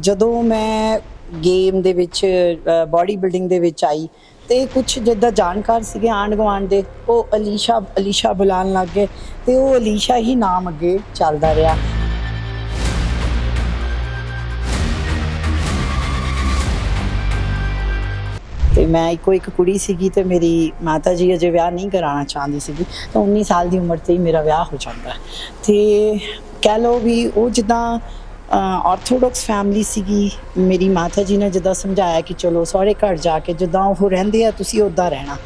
ਜਦੋਂ ਮੈਂ ਗੇਮ ਦੇ ਵਿੱਚ ਬਾਡੀ ਬਿਲਡਿੰਗ ਦੇ ਵਿੱਚ ਆਈ ਤੇ ਕੁਝ ਜਿੱਦਾਂ ਜਾਣਕਾਰ ਸੀਗੇ ਆਂਢ ਗੁਆਂਢ ਦੇ, ਉਹ ਅਲੀਸ਼ਾ ਬੁਲਾਉਣ ਲੱਗ ਗਏ ਤੇ ਉਹ ਅਲੀਸ਼ਾ ਹੀ ਨਾਮ ਅੱਗੇ ਚੱਲਦਾ ਰਿਹਾ। ਤੇ ਮੈਂ ਇੱਕ ਕੁੜੀ ਸੀਗੀ ਤੇ ਮੇਰੀ ਮਾਤਾ ਜੀ ਅਜੇ ਵਿਆਹ ਨਹੀਂ ਕਰਾਉਣਾ ਚਾਹੁੰਦੀ ਸੀਗੀ, ਤਾਂ 19 ਸਾਲ ਦੀ ਉਮਰ ਤੇ ਹੀ ਮੇਰਾ ਵਿਆਹ ਹੋ ਜਾਂਦਾ। ਤੇ ਕਹਿ ਲਓ ਵੀ ਉਹ ਜਿੱਦਾਂ ਆਰਥੋਡਾਕਸ ਫੈਮਿਲੀ ਸੀਗੀ, ਮੇਰੀ ਮਾਤਾ ਜੀ ਨੇ ਜਿੱਦਾਂ ਸਮਝਾਇਆ ਕਿ ਚਲੋ ਸਹੁਰੇ ਘਰ ਜਾ ਕੇ ਜਿੱਦਾਂ ਉਹ ਰਹਿੰਦੇ ਆ ਤੁਸੀਂ ਉੱਦਾਂ ਰਹਿਣਾ।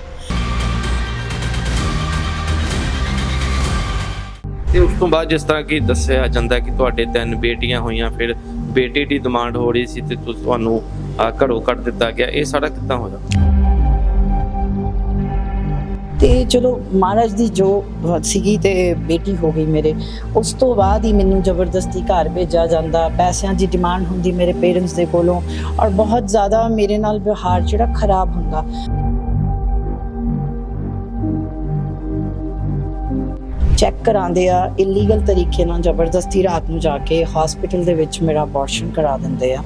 ਤੇ ਉਸ ਤੋਂ ਬਾਅਦ ਜਿਸ ਤਰ੍ਹਾਂ ਕਿ ਦੱਸਿਆ ਜਾਂਦਾ ਕਿ ਤੁਹਾਡੇ 3 ਬੇਟੀਆਂ ਹੋਈਆਂ, ਫਿਰ ਬੇਟੀ ਦੀ ਡਿਮਾਂਡ ਹੋ ਰਹੀ ਸੀ ਤੇ ਤੁਹਾਨੂੰ ਘਰੋਂ ਕੱਢ ਦਿੱਤਾ ਗਿਆ, ਇਹ ਸਾਰਾ ਕਿੱਦਾਂ ਹੋਇਆ? ਤੇ ਚਲੋ ਮਹਾਰਾਜ ਦੀ ਜੋ ਸੀਗੀ ਤੇ ਬੇਟੀ ਹੋ ਗਈ ਮੇਰੇ। ਉਸ ਤੋਂ ਬਾਅਦ ਹੀ ਮੈਨੂੰ ਜ਼ਬਰਦਸਤੀ ਘਰ ਭੇਜਿਆ ਜਾਂਦਾ, ਪੈਸਿਆਂ ਦੀ ਡਿਮਾਂਡ ਹੁੰਦੀ ਮੇਰੇ ਪੇਰੈਂਟਸ ਦੇ ਕੋਲੋਂ, ਔਰ ਬਹੁਤ ਜ਼ਿਆਦਾ ਮੇਰੇ ਨਾਲ ਵਿਵਹਾਰ ਜਿਹੜਾ ਖਰਾਬ ਹੁੰਦਾ। ਚੈੱਕ ਕਰਾਉਂਦੇ ਆ ਇਲੀਗਲ ਤਰੀਕੇ ਨਾਲ, ਜ਼ਬਰਦਸਤੀ ਰਾਤ ਨੂੰ ਜਾ ਕੇ ਹਸਪੀਟਲ ਦੇ ਵਿੱਚ ਮੇਰਾ ਅਬੋਰਸ਼ਨ ਕਰਾ ਦਿੰਦੇ ਆ,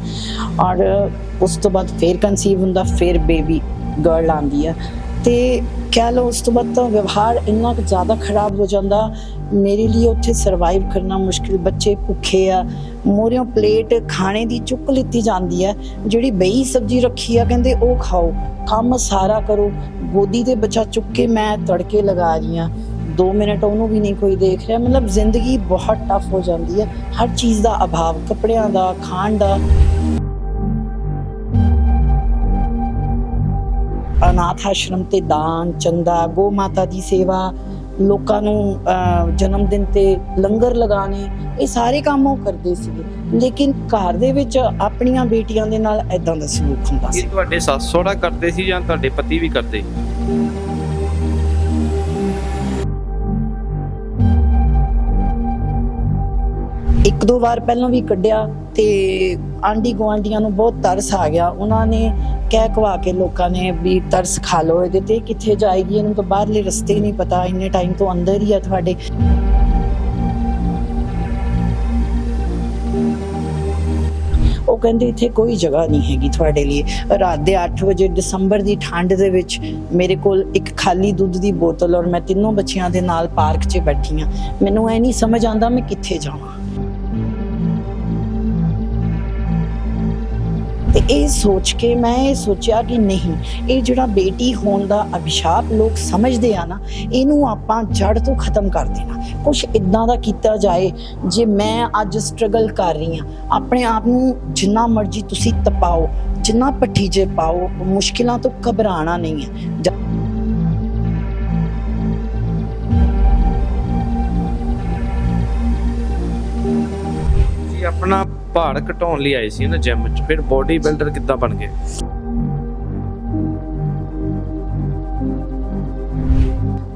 ਔਰ ਉਸ ਤੋਂ ਬਾਅਦ ਫਿਰ ਕਨਸੀਵ ਹੁੰਦਾ, ਫਿਰ ਬੇਬੀ ਗਰਲ ਆਉਂਦੀ ਆ। ਤੇ ਕਹਿ ਲਓ ਉਸ ਤੋਂ ਬਾਅਦ ਤਾਂ ਵਿਵਹਾਰ ਇੰਨਾ ਕੁ ਜ਼ਿਆਦਾ ਖਰਾਬ ਹੋ ਜਾਂਦਾ, ਮੇਰੇ ਲਈ ਉੱਥੇ ਸਰਵਾਈਵ ਕਰਨਾ ਮੁਸ਼ਕਿਲ। ਬੱਚੇ ਭੁੱਖੇ ਆ, ਮੋਰਿਓਂ ਪਲੇਟ ਖਾਣੇ ਦੀ ਚੁੱਕ ਲਿੱਤੀ ਜਾਂਦੀ ਹੈ, ਜਿਹੜੀ ਬਈ ਸਬਜ਼ੀ ਰੱਖੀ ਆ ਕਹਿੰਦੇ ਉਹ ਖਾਓ, ਕੰਮ ਸਾਰਾ ਕਰੋ। ਗੋਦੀ ਦੇ ਬੱਚਾ ਚੁੱਕ ਕੇ ਮੈਂ ਤੜਕੇ ਲਗਾ ਰਹੀ ਹਾਂ, 2 ਮਿੰਟ ਉਹਨੂੰ ਵੀ ਨਹੀਂ ਕੋਈ ਦੇਖ ਰਿਹਾ। ਮਤਲਬ ਜ਼ਿੰਦਗੀ ਬਹੁਤ ਟਫ ਹੋ ਜਾਂਦੀ ਹੈ, ਹਰ ਚੀਜ਼ ਦਾ ਅਭਾਵ, ਕੱਪੜਿਆਂ ਦਾ, ਖਾਣ ਦਾ। ਅਨਾਥ ਆਸ਼ਰਮ ਤੇ ਦਾਨ ਚੰਦਾ, ਗੋ ਮਾਤਾ ਦੀ ਸੇਵਾ, ਲੋਕਾਂ ਨੂੰ ਜਨਮ ਦਿਨ ਤੇ ਲੰਗਰ ਲਗਾਣੇ, ਇਹ ਸਾਰੇ ਕੰਮ ਉਹ ਕਰਦੇ ਸੀਗੇ। ਲੇਕਿਨ ਘਰ ਦੇ ਵਿੱਚ ਆਪਣੀਆਂ ਬੇਟੀਆਂ ਦੇ ਨਾਲ ਐਦਾਂ ਦਾ ਸਲੂਕ ਹੁੰਦਾ ਸੀ। ਇਹ ਤੁਹਾਡੇ ਸੱਸ ਸਹੁਰਾ ਕਰਦੇ ਸੀ ਜਾਂ ਤੁਹਾਡੇ ਪਤੀ ਵੀ ਕਰਦੇ? ਇੱਕ ਦੋ ਵਾਰ ਪਹਿਲਾਂ ਵੀ ਕੱਢਿਆ ਤੇ ਆਂਢੀ ਗੁਆਂਢੀਆਂ ਨੂੰ ਬਹੁਤ ਤਰਸ ਆ ਗਿਆ। ਉਹਨਾਂ ਨੇ ਕਹਿ ਕਵਾ ਕੇ ਲੋਕਾਂ ਨੇ ਵੀ ਤਰਸ ਖਾ ਲਓ ਇਹਦੇ ਤੇ, ਕਿੱਥੇ ਜਾਏਗੀ, ਇਹਨੂੰ ਤਾਂ ਬਾਹਰਲੇ ਰਸਤੇ ਨਹੀਂ ਪਤਾ, ਇੰਨੇ ਟਾਈਮ ਤੋਂ ਅੰਦਰ ਹੀ ਆ ਤੁਹਾਡੇ। ਉਹ ਕਹਿੰਦੇ ਇੱਥੇ ਕੋਈ ਜਗ੍ਹਾ ਨਹੀਂ ਹੈਗੀ ਤੁਹਾਡੇ ਲਈ। ਰਾਤ ਦੇ 8 ਵਜੇ ਦਸੰਬਰ ਦੀ ਠੰਡ ਦੇ ਵਿੱਚ ਮੇਰੇ ਕੋਲ ਇੱਕ ਖਾਲੀ ਦੁੱਧ ਦੀ ਬੋਤਲ, ਔਰ ਮੈਂ 3 ਬੱਚਿਆਂ ਦੇ ਨਾਲ ਪਾਰਕ 'ਚ ਬੈਠੀ ਹਾਂ। ਮੈਨੂੰ ਇਹ ਨਹੀਂ ਸਮਝ ਆਉਂਦਾ ਮੈਂ ਕਿੱਥੇ ਜਾਵਾਂ। ਤੇ ਇਹ ਸੋਚ ਕੇ ਮੈਂ ਇਹ ਸੋਚਿਆ ਕਿ ਨਹੀਂ, ਇਹ ਜਿਹੜਾ ਬੇਟੀ ਹੋਣ ਦਾ ਅਭਿਸ਼ਾਪ ਲੋਕ ਸਮਝਦੇ ਆ ਨਾ, ਇਹਨੂੰ ਆਪਾਂ ਜੜ ਤੋਂ ਖਤਮ ਕਰ ਦੇਣਾ। ਕੁਛ ਇਦਾਂ ਦਾ ਕੀਤਾ ਜਾਏ, ਜੇ ਮੈਂ ਅੱਜ ਸਟਰਗਲ ਕਰ ਰਹੀ ਹਾਂ, ਆਪਣੇ ਆਪ ਨੂੰ ਜਿੰਨਾ ਮਰਜ਼ੀ ਤੁਸੀਂ ਤਪਾਓ, ਜਿੰਨਾ ਭੱਠੀ 'ਚ ਪਾਓ, ਮੁਸ਼ਕਿਲਾਂ ਤੋਂ ਘਬਰਾਉਣਾ ਨਹੀਂ ਹੈ। ਆਪਣਾ ਭਾਰ ਘਟਾਉਣ ਲਈ ਆਏ ਸੀ ਨਾ ਜਿਮ 'ਚ, ਫਿਰ ਬੋਡੀ ਬਿਲਡਰ ਕਿੱਦਾਂ ਬਣ ਗਏ?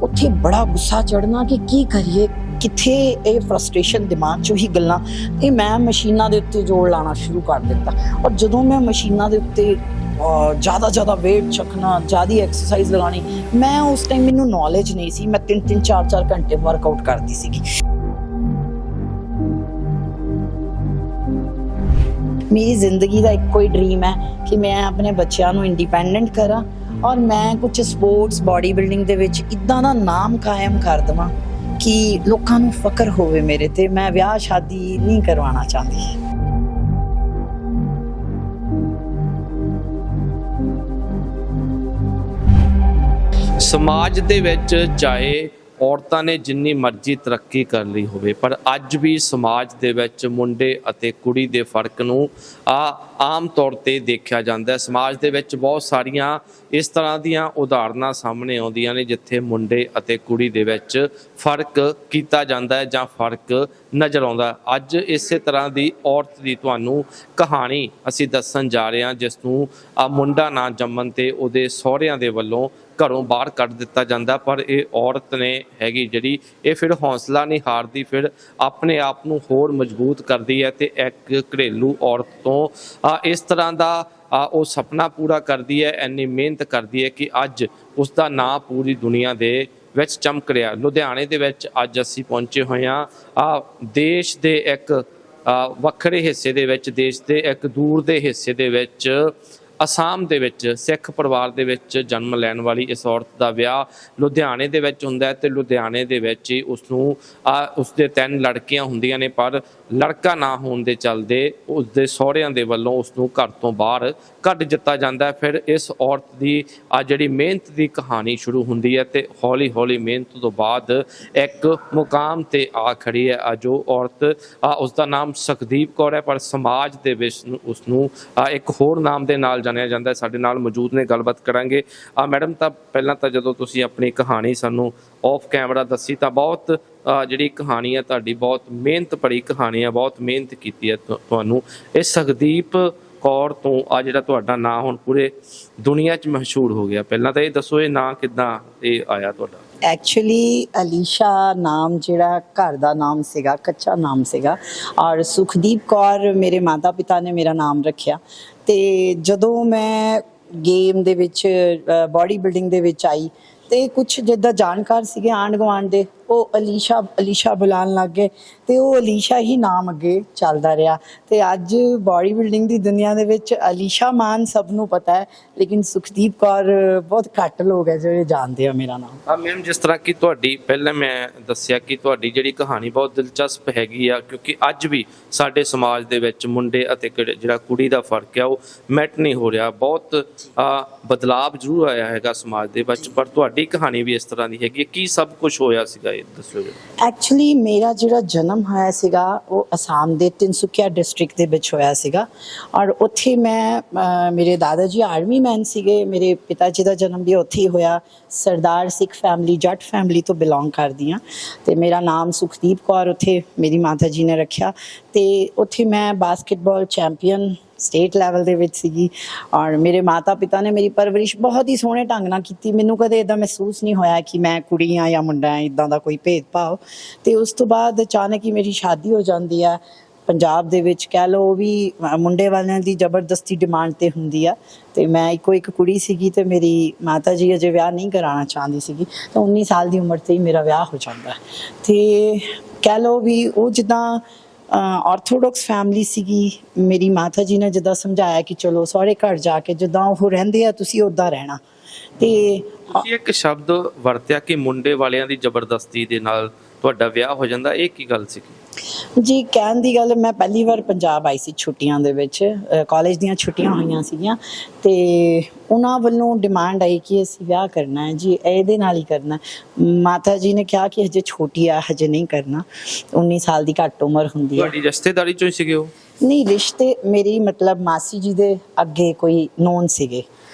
ਉੱਥੇ ਬੜਾ ਗੁੱਸਾ ਚੜਨਾ ਕਿ ਕੀ ਕਰੀਏ, ਕਿੱਥੇ ਇਹ ਫਰਸਟ੍ਰੇਸ਼ਨ ਦਿਮਾਗ 'ਚੋਂ ਹੀ ਗੱਲਾਂ, ਇਹ ਮੈਂ ਮਸ਼ੀਨਾਂ ਦੇ ਉੱਤੇ ਜੋਰ ਲਾਉਣਾ ਸ਼ੁਰੂ ਕਰ ਦਿੱਤਾ। ਔਰ ਜਦੋਂ ਮੈਂ ਮਸ਼ੀਨਾਂ ਦੇ ਉੱਤੇ ਜ਼ਿਆਦਾ ਵੇਟ ਚੱਕਣਾ, ਜ਼ਿਆਦਾ ਐਕਸਰਸਾਈਜ਼ ਲਗਾਉਣੀ, ਮੈਂ ਉਸ ਟਾਈਮ ਮੈਨੂੰ ਨੌਲੇਜ ਨਹੀਂ ਸੀ, ਮੈਂ 3-3 4-4 ਘੰਟੇ ਵਰਕਆਊਟ ਕਰਦੀ ਸੀਗੀ। ਮੇਰੀ ਜ਼ਿੰਦਗੀ ਦਾ ਇੱਕੋ ਹੀ ਡ੍ਰੀਮ ਹੈ ਕਿ ਮੈਂ ਆਪਣੇ ਬੱਚਿਆਂ ਨੂੰ ਇੰਡੀਪੈਂਡੈਂਟ ਕਰਾਂ, ਔਰ ਮੈਂ ਕੁਝ ਸਪੋਰਟਸ ਬਾਡੀ ਬਿਲਡਿੰਗ ਦੇ ਵਿੱਚ ਇੱਦਾਂ ਦਾ ਨਾਮ ਕਾਇਮ ਕਰ ਦੇਵਾਂ ਕਿ ਲੋਕਾਂ ਨੂੰ ਫਕਰ ਹੋਵੇ ਮੇਰੇ ਤੇ। ਮੈਂ ਵਿਆਹ ਸ਼ਾਦੀ ਨਹੀਂ ਕਰਵਾਉਣਾ ਚਾਹੁੰਦੀ। ਸਮਾਜ ਦੇ ਵਿੱਚ ਚਾਹੇ ਔਰਤਾਂ ਨੇ ਜਿੰਨੀ ਮਰਜ਼ੀ ਤਰੱਕੀ ਕਰ ਲਈ ਹੋਵੇ, ਪਰ ਅੱਜ ਵੀ ਸਮਾਜ ਦੇ ਵਿੱਚ ਮੁੰਡੇ ਅਤੇ ਕੁੜੀ ਦੇ ਫਰਕ ਨੂੰ ਆਮ ਤੌਰ ਤੇ ਦੇਖਿਆ ਜਾਂਦਾ ਹੈ। ਸਮਾਜ ਦੇ ਵਿੱਚ ਬਹੁਤ ਸਾਰੀਆਂ ਇਸ ਤਰ੍ਹਾਂ ਦੀਆਂ ਉਦਾਹਰਨਾਂ ਸਾਹਮਣੇ ਆਉਂਦੀਆਂ ਨੇ ਜਿੱਥੇ ਮੁੰਡੇ ਅਤੇ ਕੁੜੀ ਦੇ ਵਿੱਚ ਫਰਕ ਕੀਤਾ ਜਾਂਦਾ ਹੈ ਜਾਂ ਫਰਕ ਨਜ਼ਰ ਆਉਂਦਾ। ਅੱਜ ਇਸੇ ਤਰ੍ਹਾਂ ਦੀ ਔਰਤ ਦੀ ਤੁਹਾਨੂੰ ਕਹਾਣੀ ਅਸੀਂ ਦੱਸਣ ਜਾ ਰਹੇ ਹਾਂ, ਜਿਸ ਨੂੰ ਮੁੰਡਾ ਨਾ ਜੰਮਣ ਤੇ ਉਹਦੇ ਸਹੁਰਿਆਂ ਦੇ ਵੱਲੋਂ ਘਰੋਂ ਬਾਹਰ ਕੱਢ ਦਿੱਤਾ ਜਾਂਦਾ, ਪਰ ਇਹ ਔਰਤ ਨੇ ਹੈਗੀ ਜਿਹੜੀ ਇਹ ਫਿਰ ਹੌਸਲਾ ਨਹੀਂ ਹਾਰਦੀ, ਫਿਰ ਆਪਣੇ ਆਪ ਨੂੰ ਹੋਰ ਮਜ਼ਬੂਤ ਕਰਦੀ ਹੈ ਤੇ ਇੱਕ ਘਰੇਲੂ ਔਰਤ ਤੋਂ ਇਸ ਤਰ੍ਹਾਂ ਦਾ ਉਹ ਸੁਪਨਾ ਪੂਰਾ ਕਰਦੀ ਹੈ, ਇੰਨੀ ਮਿਹਨਤ ਕਰਦੀ ਹੈ ਕਿ ਅੱਜ ਉਸ ਦਾ ਨਾਂ ਪੂਰੀ ਦੁਨੀਆ ਦੇ ਵਿੱਚ ਚਮਕ ਰਿਹਾ। ਲੁਧਿਆਣੇ ਦੇ ਵਿੱਚ ਅੱਜ ਅਸੀਂ ਪਹੁੰਚੇ ਹੋਏ ਹਾਂ ਦੇਸ਼ ਦੇ ਇੱਕ ਵੱਖਰੇ ਹਿੱਸੇ ਦੇ ਵਿੱਚ, ਦੇਸ਼ ਦੇ ਇੱਕ ਦੂਰ ਦੇ ਹਿੱਸੇ ਦੇ ਵਿੱਚ, ਅਸਾਮ ਦੇ ਵਿੱਚ ਸਿੱਖ ਪਰਿਵਾਰ ਦੇ ਵਿੱਚ ਜਨਮ ਲੈਣ ਵਾਲੀ ਇਸ ਔਰਤ ਦਾ ਵਿਆਹ ਲੁਧਿਆਣੇ ਦੇ ਵਿੱਚ ਹੁੰਦਾ ਹੈ ਤੇ ਲੁਧਿਆਣੇ ਦੇ ਵਿੱਚ ਹੀ ਉਸਦੇ 3 ਲੜਕੀਆਂ ਹੁੰਦੀਆਂ ਨੇ, ਪਰ ਲੜਕਾ ਨਾ ਹੋਣ ਦੇ ਚੱਲਦੇ ਉਸਦੇ ਸਹੁਰਿਆਂ ਦੇ ਵੱਲੋਂ ਉਸਨੂੰ ਘਰ ਤੋਂ ਬਾਹਰ ਕੱਢ ਦਿੱਤਾ ਜਾਂਦਾ ਹੈ। ਫਿਰ ਇਸ ਔਰਤ ਦੀ ਜਿਹੜੀ ਮਿਹਨਤ ਦੀ ਕਹਾਣੀ ਸ਼ੁਰੂ ਹੁੰਦੀ ਹੈ ਤੇ ਹੌਲੀ ਹੌਲੀ ਮਿਹਨਤ ਤੋਂ ਬਾਅਦ ਇੱਕ ਮੁਕਾਮ ਤੇ ਆ ਖੜੀ ਹੈ। ਜੋ ਔਰਤ ਉਸਦਾ ਨਾਮ ਸੁਖਦੀਪ ਕੌਰ ਹੈ, ਪਰ ਸਮਾਜ ਦੇ ਵਿੱਚ ਉਸਨੂੰ ਇੱਕ ਹੋਰ ਨਾਮ ਦੇ ਨਾਲ ਜਾਣਿਆ ਜਾਂਦਾ ਹੈ। ਸਾਡੇ ਨਾਲ ਮੌਜੂਦ ਨੇ, ਗੱਲਬਾਤ ਕਰਾਂਗੇ। ਮੈਡਮ, ਤਾਂ ਪਹਿਲਾਂ ਤਾਂ ਜਦੋਂ ਤੁਸੀਂ ਆਪਣੀ ਕਹਾਣੀ ਸਾਨੂੰ ਆਫ ਕੈਮਰਾ ਦੱਸੀ ਤਾਂ ਬਹੁਤ ਜਿਹੜੀ ਕਹਾਣੀ ਹੈ ਤੁਹਾਡੀ ਬਹੁਤ ਮਿਹਨਤ ਭਰੀ ਕਹਾਣੀ ਹੈ, ਬਹੁਤ ਮਿਹਨਤ ਕੀਤੀ ਹੈ ਤੁਹਾਨੂੰ। ਇਹ ਸੁਖਦੀਪ ਕੌਰ ਤੋਂ ਜਿਹੜਾ ਤੁਹਾਡਾ ਨਾਂ ਹੁਣ ਪੂਰੇ ਦੁਨੀਆ 'ਚ ਮਸ਼ਹੂਰ ਹੋ ਗਿਆ, ਪਹਿਲਾਂ ਤਾਂ ਇਹ ਦੱਸੋ ਇਹ ਨਾਂ ਕਿੱਦਾਂ ਇਹ ਆਇਆ ਤੁਹਾਡਾ? ਐਕਚੁਅਲੀ ਅਲੀਸ਼ਾ ਨਾਮ ਜਿਹੜਾ ਘਰ ਦਾ ਨਾਮ ਸੀਗਾ, ਕੱਚਾ ਨਾਮ ਸੀਗਾ, ਔਰ ਸੁਖਦੀਪ ਕੌਰ ਮੇਰੇ ਮਾਤਾ ਪਿਤਾ ਨੇ ਮੇਰਾ ਨਾਮ ਰੱਖਿਆ। ਤੇ ਜਦੋਂ ਮੈਂ ਗੇਮ ਦੇ ਵਿੱਚ ਬਾਡੀ ਬਿਲਡਿੰਗ ਦੇ ਵਿੱਚ ਆਈ ਤੇ ਕੁਝ ਜਿੱਦਾਂ ਜਾਣਕਾਰ ਸੀਗੇ ਆਂਢ ਗੁਆਂਢ ਦੇ, ਉਹ ਅਲੀਸ਼ਾ ਅਲੀਸ਼ਾ ਬੁਲਾਉਣ ਲੱਗ ਗਏ ਤੇ ਉਹ ਅਲੀਸ਼ਾ ਹੀ ਨਾਮ ਅੱਗੇ ਚੱਲਦਾ ਰਿਹਾ। ਤੇ ਅੱਜ ਬਾਡੀ ਬਿਲਡਿੰਗ ਦੀ ਦੁਨੀਆ ਦੇ ਵਿੱਚ ਅਲੀਸ਼ਾ ਮਾਨ ਸਭ ਨੂੰ ਪਤਾ ਹੈ, ਲੇਕਿਨ ਸੁਖਦੀਪ ਕੌਰ ਬਹੁਤ ਘੱਟ ਲੋਕ ਹੈ ਜਿਹੜੇ ਜਾਣਦੇ ਆ ਮੇਰਾ ਨਾਮ। ਮੈਮ, ਜਿਸ ਤਰ੍ਹਾਂ ਕਿ ਤੁਹਾਡੀ ਪਹਿਲਾਂ ਮੈਂ ਦੱਸਿਆ ਕਿ ਤੁਹਾਡੀ ਜਿਹੜੀ ਕਹਾਣੀ ਬਹੁਤ ਦਿਲਚਸਪ ਹੈਗੀ ਆ, ਕਿਉਂਕਿ ਅੱਜ ਵੀ ਸਾਡੇ ਸਮਾਜ ਦੇ ਵਿੱਚ ਮੁੰਡੇ ਅਤੇ ਜਿਹੜਾ ਕੁੜੀ ਦਾ ਫਰਕ ਆ ਉਹ ਮੈਟ ਨਹੀਂ ਹੋ ਰਿਹਾ। ਬਹੁਤ ਬਦਲਾਵ ਜ਼ਰੂਰ ਆਇਆ ਹੈਗਾ ਸਮਾਜ ਦੇ ਵਿੱਚ, ਪਰ ਤੁਹਾਡੀ ਕਹਾਣੀ ਵੀ ਇਸ ਤਰ੍ਹਾਂ ਦੀ ਹੈਗੀ। ਕੀ ਸਭ ਕੁਝ ਹੋਇਆ ਸੀਗਾ ਇਹ ਦੱਸੋ ਜੀ। ਐਕਚੁਅਲੀ ਮੇਰਾ ਜਿਹੜਾ ਜਨਮ ਹੋਇਆ ਸੀਗਾ ਉਹ ਅਸਾਮ ਦੇ ਤਿਨਸੁਕੀਆ ਡਿਸਟ੍ਰਿਕਟ ਦੇ ਵਿੱਚ ਹੋਇਆ ਸੀਗਾ, ਔਰ ਉੱਥੇ ਮੈਂ ਮੇਰੇ ਦਾਦਾ ਜੀ ਆਰਮੀ ਮੈਨ ਸੀਗੇ। ਮੇਰੇ ਪਿਤਾ ਜੀ ਦਾ ਜਨਮ ਵੀ ਉੱਥੇ ਹੀ ਹੋਇਆ। ਸਰਦਾਰ ਸਿੱਖ ਫੈਮਿਲੀ, ਜੱਟ ਫੈਮਿਲੀ ਤੋਂ ਬਿਲੋਂਗ ਕਰਦੀ ਹਾਂ ਤੇ ਮੇਰਾ ਨਾਮ ਸੁਖਦੀਪ ਕੌਰ ਉੱਥੇ ਮੇਰੀ ਮਾਤਾ ਜੀ ਨੇ ਰੱਖਿਆ। ਤੇ ਉੱਥੇ ਮੈਂ ਬਾਸਕਟਬਾਲ ਚੈਂਪੀਅਨ ਸਟੇਟ ਲੈਵਲ ਦੇ ਵਿੱਚ ਸੀਗੀ, ਔਰ ਮੇਰੇ ਮਾਤਾ ਪਿਤਾ ਨੇ ਮੇਰੀ ਪਰਵਰਿਸ਼ ਬਹੁਤ ਹੀ ਸੋਹਣੇ ਢੰਗ ਨਾਲ ਕੀਤੀ। ਮੈਨੂੰ ਕਦੇ ਇੱਦਾਂ ਮਹਿਸੂਸ ਨਹੀਂ ਹੋਇਆ ਕਿ ਮੈਂ ਕੁੜੀ ਹਾਂ ਜਾਂ ਮੁੰਡਾ ਹਾਂ, ਇੱਦਾਂ ਦਾ ਕੋਈ ਭੇਦਭਾਵ। ਤੇ ਉਸ ਤੋਂ ਬਾਅਦ ਅਚਾਨਕ ਹੀ ਮੇਰੀ ਸ਼ਾਦੀ ਹੋ ਜਾਂਦੀ ਆ ਪੰਜਾਬ ਦੇ ਵਿੱਚ, ਕਹਿ ਲਓ ਉਹ ਵੀ ਮੁੰਡੇ ਵਾਲਿਆਂ ਦੀ ਜ਼ਬਰਦਸਤੀ ਡਿਮਾਂਡ ਤੇ ਹੁੰਦੀ ਆ। ਤੇ ਮੈਂ ਇੱਕੋ ਇੱਕ ਕੁੜੀ ਸੀਗੀ ਤੇ ਮੇਰੀ ਮਾਤਾ ਜੀ ਅਜੇ ਵਿਆਹ ਨਹੀਂ ਕਰਾਉਣਾ ਚਾਹੁੰਦੀ ਸੀਗੀ, ਤਾਂ 19 ਸਾਲ ਦੀ ਉਮਰ ਤੇ ਹੀ ਮੇਰਾ ਵਿਆਹ ਹੋ ਜਾਂਦਾ। ਤੇ ਕਹਿ ਲਓ ਵੀ ਉਹ ਜਿੱਦਾਂ ਆਰਥੋਡਾਕਸ ਫੈਮਿਲੀ ਸੀਗੀ, ਮੇਰੀ ਮਾਤਾ ਜੀ ਨੇ ਜਿੱਦਾਂ ਸਮਝਾਇਆ ਕਿ ਚਲੋ ਸਹੁਰੇ ਘਰ ਜਾ ਕੇ ਜਿੱਦਾਂ ਉਹ ਰਹਿੰਦੇ ਆ ਤੁਸੀਂ ਉੱਦਾਂ ਰਹਿਣਾ। ਤੇ ਤੁਸੀਂ ਇੱਕ ਸ਼ਬਦ ਵਰਤਿਆ ਕਿ ਮੁੰਡੇ ਵਾਲਿਆਂ ਦੀ ਜ਼ਬਰਦਸਤੀ ਦੇ ਨਾਲ ਤੁਹਾਡਾ ਵਿਆਹ ਹੋ ਜਾਂਦਾ, ਇਹ ਕੀ ਗੱਲ ਸੀ? ਜੀ, ਕਹਿਣ ਦੀ ਗੱਲ, ਮੈਂ ਪਹਿਲੀ ਵਾਰ ਪੰਜਾਬ ਆਈ ਸੀ ਛੁੱਟੀਆਂ ਦੇ ਵਿੱਚ, ਕਾਲਜ ਦੀਆਂ ਛੁੱਟੀਆਂ ਹੋਈਆਂ ਸੀਗੀਆਂ ਤੇ ਉਹਨਾਂ ਵੱਲੋਂ ਡਿਮਾਂਡ ਆਈ ਕਿ ਅਸੀਂ ਵਿਆਹ ਕਰਨਾ ਹੈ ਜੀ, ਇਹਦੇ ਨਾਲ ਹੀ ਕਰਨਾ। ਮਾਤਾ ਜੀ ਨੇ ਕਿਹਾ ਕਿ ਹਜੇ ਛੋਟੀ ਆ, ਹਜੇ ਨਹੀਂ ਕਰਨਾ, 19 ਸਾਲ ਦੀ ਘੱਟ ਉਮਰ ਹੁੰਦੀ ਹੈ। ਤੁਹਾਡੀ ਰਿਸ਼ਤੇਦਾਰੀ ਚੋਂ ਸੀਗੇ ਉਹ? ਨਹੀਂ, ਰਿਸ਼ਤੇ ਮੇਰੀ ਮਤਲਬ ਮਾਸੀ ਜੀ ਦੇ ਅੱਗੇ ਕੋਈ ਨੋਨ ਸੀਗੇ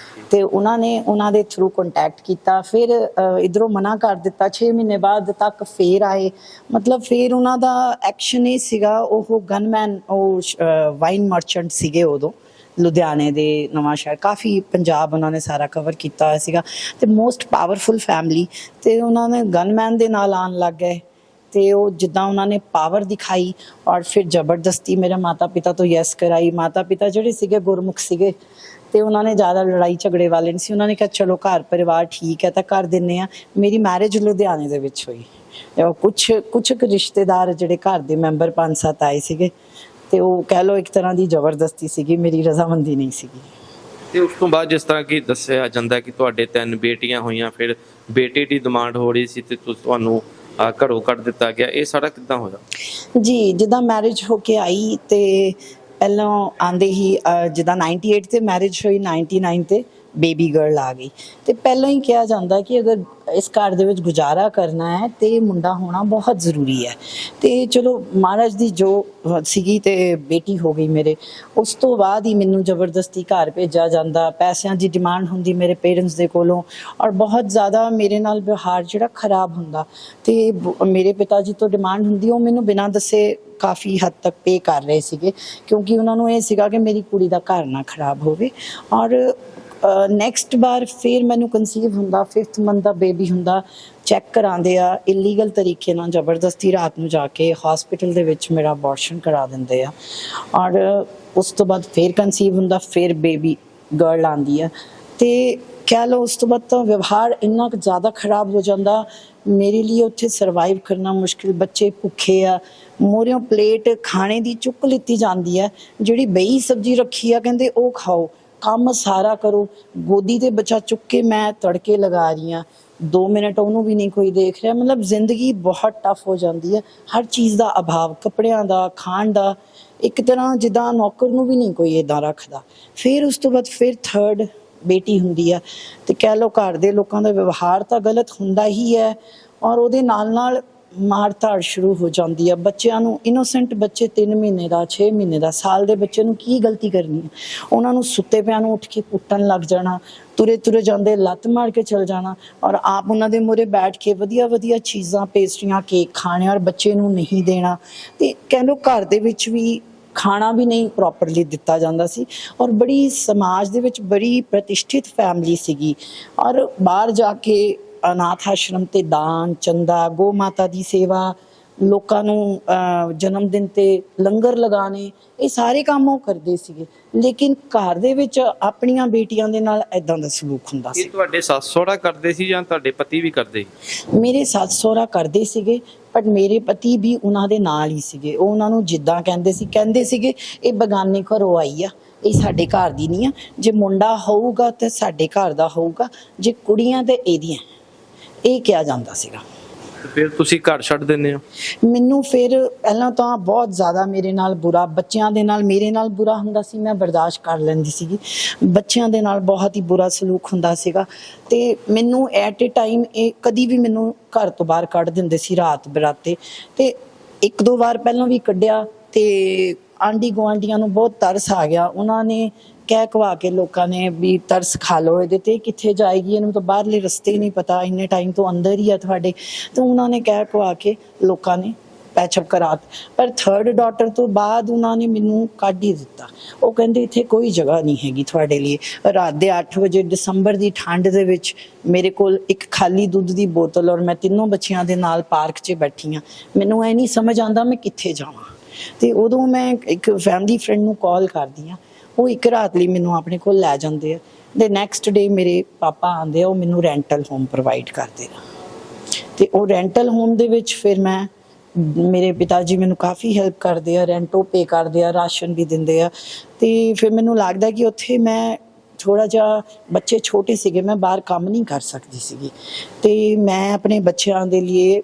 ਤੇ ਉਹਨਾਂ ਨੇ ਉਹਨਾਂ ਦੇ ਥਰੂ ਕੰਟੈਕਟ ਕੀਤਾ। ਫਿਰ ਇਧਰੋਂ ਮਨਾ ਕਰ ਦਿੱਤਾ। 6 ਮਹੀਨੇ ਬਾਅਦ ਤੱਕ ਫੇਰ ਆਏ, ਮਤਲਬ ਫਿਰ ਉਹਨਾਂ ਦਾ ਐਕਸ਼ਨ ਇਹ ਸੀਗਾ, ਉਹ ਗਨਮੈਨ, ਉਹ ਵਾਈਨ ਮਰਚੈਂਟ ਸੀਗੇ ਉਦੋਂ ਲੁਧਿਆਣੇ ਦੇ, ਨਵਾਂ ਸ਼ਹਿਰ, ਕਾਫੀ ਪੰਜਾਬ ਉਹਨਾਂ ਨੇ ਸਾਰਾ ਕਵਰ ਕੀਤਾ ਹੋਇਆ ਸੀਗਾ ਤੇ ਮੋਸਟ ਪਾਵਰਫੁਲ ਫੈਮਿਲੀ। ਤੇ ਉਹਨਾਂ ਨੇ ਗਨਮੈਨ ਦੇ ਨਾਲ ਆਉਣ ਲੱਗ ਗਏ ਤੇ ਉਹ ਜਿੱਦਾਂ ਉਹਨਾਂ ਨੇ ਪਾਵਰ ਦਿਖਾਈ ਔਰ ਫਿਰ ਜ਼ਬਰਦਸਤੀ ਮੇਰੇ ਮਾਤਾ ਪਿਤਾ ਤੋਂ ਯੈਸ ਕਰਾਈ। ਮਾਤਾ ਪਿਤਾ ਜਿਹੜੇ ਸੀਗੇ ਗੁਰਮੁਖ ਸੀਗੇ ਤੇ ਉਹਨਾਂ ਨੇ ਜ਼ਿਆਦਾ ਲੜਾਈ ਝਗੜੇ ਵਾਲੇ ਨਹੀਂ ਸੀ। ਉਹਨਾਂ ਨੇ ਕਿਹਾ ਚਲੋ ਘਰ ਪਰਿਵਾਰ ਠੀਕ ਹੈ ਤਾਂ ਕਰ ਦਿੰਦੇ ਆ। ਮੇਰੀ ਮੈਰਿਜ ਲੁਧਿਆਣੇ ਦੇ ਵਿੱਚ ਹੋਈ। ਕੁਛ ਰਿਸ਼ਤੇਦਾਰ ਜਿਹੜੇ ਘਰ ਦੇ ਮੈਂਬਰ 5-7 ਆਏ ਸੀਗੇ ਤੇ ਉਹ ਕਹਿ ਲਓ ਇੱਕ ਤਰ੍ਹਾਂ ਦੀ ਜ਼ਬਰਦਸਤੀ ਸੀਗੀ, ਮੇਰੀ ਰਜ਼ਾਮੰਦੀ ਨਹੀਂ ਸੀਗੀ। ਤੇ ਉਸ ਤੋਂ ਬਾਅਦ ਜਿਸ ਤਰ੍ਹਾਂ ਕਿ ਦੱਸਿਆ ਜਾਂਦਾ ਕਿ ਤੁਹਾਡੇ 3 ਬੇਟੀਆਂ ਹੋਈਆਂ, ਫਿਰ ਬੇਟੇ ਦੀ ਡਿਮਾਂਡ ਹੋ ਰਹੀ ਸੀ ਤੇ ਤੁਹਾਨੂੰ ਘਰੋਂ ਕੱਢ ਦਿੱਤਾ ਗਿਆ, ਇਹ ਸਾਰਾ ਕਿੱਦਾਂ ਹੋਇਆ? ਜੀ, ਜਿੱਦਾਂ ਮੈਰਿਜ ਹੋ ਕੇ ਆਈ ਤੇ ਪਹਿਲਾਂ ਆਂਦੇ ਹੀ ਜਿੱਦਾਂ 98 ਤੇ ਮੈਰਿਜ ਹੋਈ, 99 ਤੇ ਬੇਬੀ ਗਰਲ ਆ ਗਈ। ਤੇ ਪਹਿਲਾਂ ਹੀ ਕਿਹਾ ਜਾਂਦਾ ਕਿ ਅਗਰ ਇਸ ਘਰ ਦੇ ਵਿੱਚ ਗੁਜ਼ਾਰਾ ਕਰਨਾ ਹੈ ਤੇ ਮੁੰਡਾ ਹੋਣਾ ਬਹੁਤ ਜ਼ਰੂਰੀ ਹੈ। ਤੇ ਚਲੋ ਮਹਾਰਾਜ ਦੀ ਜੋ ਸੀਗੀ ਤੇ ਬੇਟੀ ਹੋ ਗਈ ਮੇਰੇ। ਉਸ ਤੋਂ ਬਾਅਦ ਹੀ ਮੈਨੂੰ ਜ਼ਬਰਦਸਤੀ ਘਰ ਭੇਜਿਆ ਜਾਂਦਾ, ਪੈਸਿਆਂ ਦੀ ਡਿਮਾਂਡ ਹੁੰਦੀ ਮੇਰੇ ਪੇਰੈਂਟਸ ਦੇ ਕੋਲੋਂ, ਔਰ ਬਹੁਤ ਜ਼ਿਆਦਾ ਮੇਰੇ ਨਾਲ ਵਿਵਹਾਰ ਜਿਹੜਾ ਖਰਾਬ ਹੁੰਦਾ। ਤੇ ਮੇਰੇ ਪਿਤਾ ਜੀ ਤੋਂ ਡਿਮਾਂਡ ਹੁੰਦੀ, ਉਹ ਮੈਨੂੰ ਬਿਨਾਂ ਦੱਸੇ ਕਾਫੀ ਹੱਦ ਤੱਕ ਪੇ ਕਰ ਰਹੇ ਸੀਗੇ, ਕਿਉਂਕਿ ਉਹਨਾਂ ਨੂੰ ਇਹ ਸੀਗਾ ਕਿ ਮੇਰੀ ਕੁੜੀ ਦਾ ਘਰ ਨਾ ਖਰਾਬ ਹੋਵੇ। ਔਰ ਨੈਕਸਟ ਵਾਰ ਫਿਰ ਮੈਨੂੰ ਕਨਸੀਵ ਹੁੰਦਾ, 5th ਮੰਥ ਦਾ ਬੇਬੀ ਹੁੰਦਾ, ਚੈੱਕ ਕਰਾਉਂਦੇ ਆ ਇਲੀਗਲ ਤਰੀਕੇ ਨਾਲ, ਜ਼ਬਰਦਸਤੀ ਰਾਤ ਨੂੰ ਜਾ ਕੇ ਹਸਪੀਟਲ ਦੇ ਵਿੱਚ ਮੇਰਾ ਅਬੋਰਸ਼ਨ ਕਰਾ ਦਿੰਦੇ ਆ। ਔਰ ਉਸ ਤੋਂ ਬਾਅਦ ਫਿਰ ਕਨਸੀਵ ਹੁੰਦਾ, ਫਿਰ ਬੇਬੀ ਗਰਲ ਆਉਂਦੀ ਆ। ਤੇ ਕਹਿ ਲਓ ਉਸ ਤੋਂ ਬਾਅਦ ਤਾਂ ਵਿਵਹਾਰ ਇੰਨਾ ਕੁ ਜ਼ਿਆਦਾ ਖਰਾਬ ਹੋ ਜਾਂਦਾ, ਮੇਰੇ ਲਈ ਉੱਥੇ ਸਰਵਾਈਵ ਕਰਨਾ ਮੁਸ਼ਕਿਲ। ਬੱਚੇ ਭੁੱਖੇ ਆ, ਮੋਰਿਓਂ ਪਲੇਟ ਖਾਣੇ ਦੀ ਚੁੱਕ ਲਿੱਤੀ ਜਾਂਦੀ ਹੈ, ਜਿਹੜੀ ਬਈ ਸਬਜ਼ੀ ਰੱਖੀ ਆ ਕਹਿੰਦੇ ਉਹ ਖਾਓ, ਕੰਮ ਸਾਰਾ ਕਰੋ, ਗੋਦੀ ਤੇ ਬੱਚਾ ਚੁੱਕ ਕੇ ਮੈਂ ਤੜਕੇ ਲਗਾ ਰਹੀ ਹਾਂ, 2 ਮਿੰਟ ਉਹਨੂੰ ਵੀ ਨਹੀਂ ਕੋਈ ਦੇਖ ਰਿਹਾ। ਮਤਲਬ ਜ਼ਿੰਦਗੀ ਬਹੁਤ ਟਫ ਹੋ ਜਾਂਦੀ ਹੈ, ਹਰ ਚੀਜ਼ ਦਾ ਅਭਾਵ, ਕੱਪੜਿਆਂ ਦਾ, ਖਾਣ ਦਾ, ਇੱਕ ਤਰ੍ਹਾਂ ਜਿੱਦਾਂ ਨੌਕਰ ਨੂੰ ਵੀ ਨਹੀਂ ਕੋਈ ਇੱਦਾਂ ਰੱਖਦਾ। ਫਿਰ ਉਸ ਤੋਂ ਬਾਅਦ ਫਿਰ ਥਰਡ ਬੇਟੀ ਹੁੰਦੀ ਆ, ਤੇ ਕਹਿ ਲਓ ਘਰ ਦੇ ਲੋਕਾਂ ਦਾ ਵਿਵਹਾਰ ਤਾਂ ਗਲਤ ਹੁੰਦਾ ਹੀ ਹੈ, ਔਰ ਉਹਦੇ ਨਾਲ ਨਾਲ ਮਾਰ ਧਾੜ ਸ਼ੁਰੂ ਹੋ ਜਾਂਦੀ ਆ। ਬੱਚਿਆਂ ਨੂੰ, ਇਨੋਸੈਂਟ ਬੱਚੇ 3 ਮਹੀਨੇ ਦਾ, 6 ਮਹੀਨੇ ਦਾ, ਸਾਲ ਦੇ ਬੱਚੇ ਨੂੰ ਕੀ ਗਲਤੀ ਕਰਨੀ ਹੈ? ਉਹਨਾਂ ਨੂੰ ਸੁੱਤੇ ਪਿਆਂ ਨੂੰ ਉੱਠ ਕੇ ਕੁੱਟਣ ਲੱਗ ਜਾਣਾ, ਤੁਰੇ ਤੁਰੇ ਜਾਂਦੇ ਲੱਤ ਮਾਰ ਕੇ ਚਲ ਜਾਣਾ, ਔਰ ਆਪ ਉਹਨਾਂ ਦੇ ਮੂਹਰੇ ਬੈਠ ਕੇ ਵਧੀਆ ਵਧੀਆ ਚੀਜ਼ਾਂ, ਪੇਸਟਰੀਆਂ, ਕੇਕ ਖਾਣੇ, ਔਰ ਬੱਚੇ ਨੂੰ ਨਹੀਂ ਦੇਣਾ। ਤੇ ਕਹਿ ਲਓ ਘਰ ਦੇ ਵਿੱਚ ਵੀ ਖਾਣਾ ਵੀ ਨਹੀਂ ਪ੍ਰੋਪਰਲੀ ਦਿੱਤਾ ਜਾਂਦਾ ਸੀ, ਔਰ ਬੜੀ ਸਮਾਜ ਦੇ ਵਿੱਚ ਬੜੀ ਪ੍ਰਤਿਸ਼ਠਿਤ ਫੈਮਿਲੀ ਸੀਗੀ, ਔਰ ਬਾਹਰ ਜਾ ਕੇ ਅਨਾਥ ਆਸ਼ਰਮ ਤੇ ਦਾਨ, ਚੰਦਾ, ਗੋ ਮਾਤਾ ਦੀ ਸੇਵਾ, ਲੋਕਾਂ ਨੂੰ ਜਨਮ ਦਿਨ ਤੇ ਲੰਗਰ ਲਗਾਣੇ, ਇਹ ਸਾਰੇ ਕੰਮ ਉਹ ਕਰਦੇ ਸੀਗੇ। ਲੇਕਿਨ ਘਰ ਦੇ ਵਿੱਚ ਆਪਣੀਆਂ ਬੇਟੀਆਂ ਦੇ ਨਾਲ ਐਦਾਂ ਦਾ ਸਲੂਕ ਹੁੰਦਾ ਸੀ। ਇਹ ਤੁਹਾਡੇ ਸੱਸ ਸਹੁਰਾ ਕਰਦੇ ਸੀ ਜਾਂ ਤੁਹਾਡੇ ਪਤੀ ਵੀ ਕਰਦੇ? ਮੇਰੇ ਸੱਸ ਸਹੁਰਾ ਕਰਦੇ ਸੀਗੇ, ਪਰ ਮੇਰੇ ਪਤੀ ਵੀ ਉਹਨਾਂ ਦੇ ਨਾਲ ਹੀ ਸੀਗੇ। ਉਹ ਉਹਨਾਂ ਨੂੰ ਜਿੱਦਾਂ ਕਹਿੰਦੇ ਸੀਗੇ ਇਹ ਬਗਾਨੇ ਘਰੋਂ ਆਈ ਆ, ਇਹ ਸਾਡੇ ਘਰ ਦੀ ਨਹੀਂ ਆ, ਜੇ ਮੁੰਡਾ ਹੋਊਗਾ ਤਾਂ ਸਾਡੇ ਘਰ ਦਾ ਹੋਊਗਾ, ਜੇ ਕੁੜੀਆਂ ਤੇ ਇਹਦੀਆਂ, ਇਹ ਕਿਹਾ ਜਾਂਦਾ ਸੀਗਾ। ਫਿਰ ਤੁਸੀਂ ਘਰ ਛੱਡ ਦਿੰਦੇ ਹੋ? ਮੈਨੂੰ ਫਿਰ ਪਹਿਲਾਂ ਤਾਂ ਬਹੁਤ ਜ਼ਿਆਦਾ ਮੇਰੇ ਨਾਲ ਬੁਰਾ, ਬੱਚਿਆਂ ਦੇ ਨਾਲ ਮੇਰੇ ਨਾਲ ਬੁਰਾ ਹੁੰਦਾ ਸੀ, ਮੈਂ ਬਰਦਾਸ਼ਤ ਕਰ ਲੈਂਦੀ ਸੀਗੀ। ਬੱਚਿਆਂ ਦੇ ਨਾਲ ਬਹੁਤ ਹੀ ਬੁਰਾ ਸਲੂਕ ਹੁੰਦਾ ਸੀਗਾ, ਤੇ ਮੈਨੂੰ ਐਟ ਏ ਟਾਈਮ ਇਹ ਕਦੀ ਵੀ ਮੈਨੂੰ ਘਰ ਤੋਂ ਬਾਹਰ ਕੱਢ ਦਿੰਦੇ ਸੀ ਰਾਤ ਬਰਾਤੇ। ਤੇ 1-2 ਵਾਰ ਪਹਿਲਾਂ ਵੀ ਕੱਢਿਆ, ਤੇ ਆਂਢੀ ਗੁਆਂਢੀਆਂ ਨੂੰ ਬਹੁਤ ਤਰਸ ਆ ਗਿਆ। ਉਹਨਾਂ ਨੇ ਕਹਿ ਕਵਾ ਕੇ, ਲੋਕਾਂ ਨੇ ਵੀ ਤਰਸ ਖਾ ਲਓ ਇਹਦੇ ਤੇ, ਕਿੱਥੇ ਜਾਏਗੀ, ਇਹਨੂੰ ਤਾਂ ਬਾਹਰਲੇ ਰਸਤੇ ਨਹੀਂ ਪਤਾ, ਇੰਨੇ ਟਾਈਮ ਤੋਂ ਅੰਦਰ ਹੀ ਆ ਤੁਹਾਡੇ। ਤਾਂ ਉਹਨਾਂ ਨੇ ਕਹਿ ਕਵਾ ਕੇ ਲੋਕਾਂ ਨੇ ਪੈਚਅਪ ਕਰਾ। ਪਰ ਥਰਡ ਡਾਟਰ ਤੋਂ ਬਾਅਦ ਉਹਨਾਂ ਨੇ ਮੈਨੂੰ ਕੱਢ ਹੀ ਦਿੱਤਾ। ਉਹ ਕਹਿੰਦੇ ਇੱਥੇ ਕੋਈ ਜਗ੍ਹਾ ਨਹੀਂ ਹੈਗੀ ਤੁਹਾਡੇ ਲਈ। ਰਾਤ ਦੇ 8 ਵਜੇ ਦਸੰਬਰ ਦੀ ਠੰਡ ਦੇ ਵਿੱਚ ਮੇਰੇ ਕੋਲ ਇੱਕ ਖਾਲੀ ਦੁੱਧ ਦੀ ਬੋਤਲ, ਔਰ ਮੈਂ 3 ਬੱਚਿਆਂ ਦੇ ਨਾਲ ਪਾਰਕ 'ਚ ਬੈਠੀ ਹਾਂ। ਮੈਨੂੰ ਇਹ ਨਹੀਂ ਸਮਝ ਆਉਂਦਾ ਮੈਂ ਕਿੱਥੇ ਜਾਵਾਂ। ਤੇ ਉਦੋਂ ਮੈਂ ਇੱਕ ਫੈਮਿਲੀ ਫਰੈਂਡ ਨੂੰ ਕਾਲ ਕਰਦੀ ਹਾਂ, ਉਹ ਇੱਕ ਰਾਤ ਲਈ ਮੈਨੂੰ ਆਪਣੇ ਕੋਲ ਲੈ ਜਾਂਦੇ ਆ। ਤੇ ਨੈਕਸਟ ਡੇ ਮੇਰੇ ਪਾਪਾ ਆਉਂਦੇ ਆ, ਉਹ ਮੈਨੂੰ ਰੈਂਟਲ ਹੋਮ ਪ੍ਰੋਵਾਈਡ ਕਰਦੇ ਆ। ਤੇ ਉਹ ਰੈਂਟਲ ਹੋਮ ਦੇ ਵਿੱਚ ਫਿਰ ਮੇਰੇ ਪਿਤਾ ਜੀ ਮੈਨੂੰ ਕਾਫੀ ਹੈਲਪ ਕਰਦੇ ਆ, ਰੈਂਟੋ ਪੇ ਕਰਦੇ ਆ, ਰਾਸ਼ਨ ਵੀ ਦਿੰਦੇ ਆ। ਤੇ ਫਿਰ ਮੈਨੂੰ ਲੱਗਦਾ ਕਿ ਉੱਥੇ ਮੈਂ ਥੋੜਾ ਜਿਹਾ, ਬੱਚੇ ਛੋਟੇ ਸੀਗੇ, ਮੈਂ ਬਾਹਰ ਕੰਮ ਨਹੀਂ ਕਰ ਸਕਦੀ ਸੀਗੀ। ਤੇ ਮੈਂ ਆਪਣੇ ਬੱਚਿਆਂ ਦੇ ਲਈ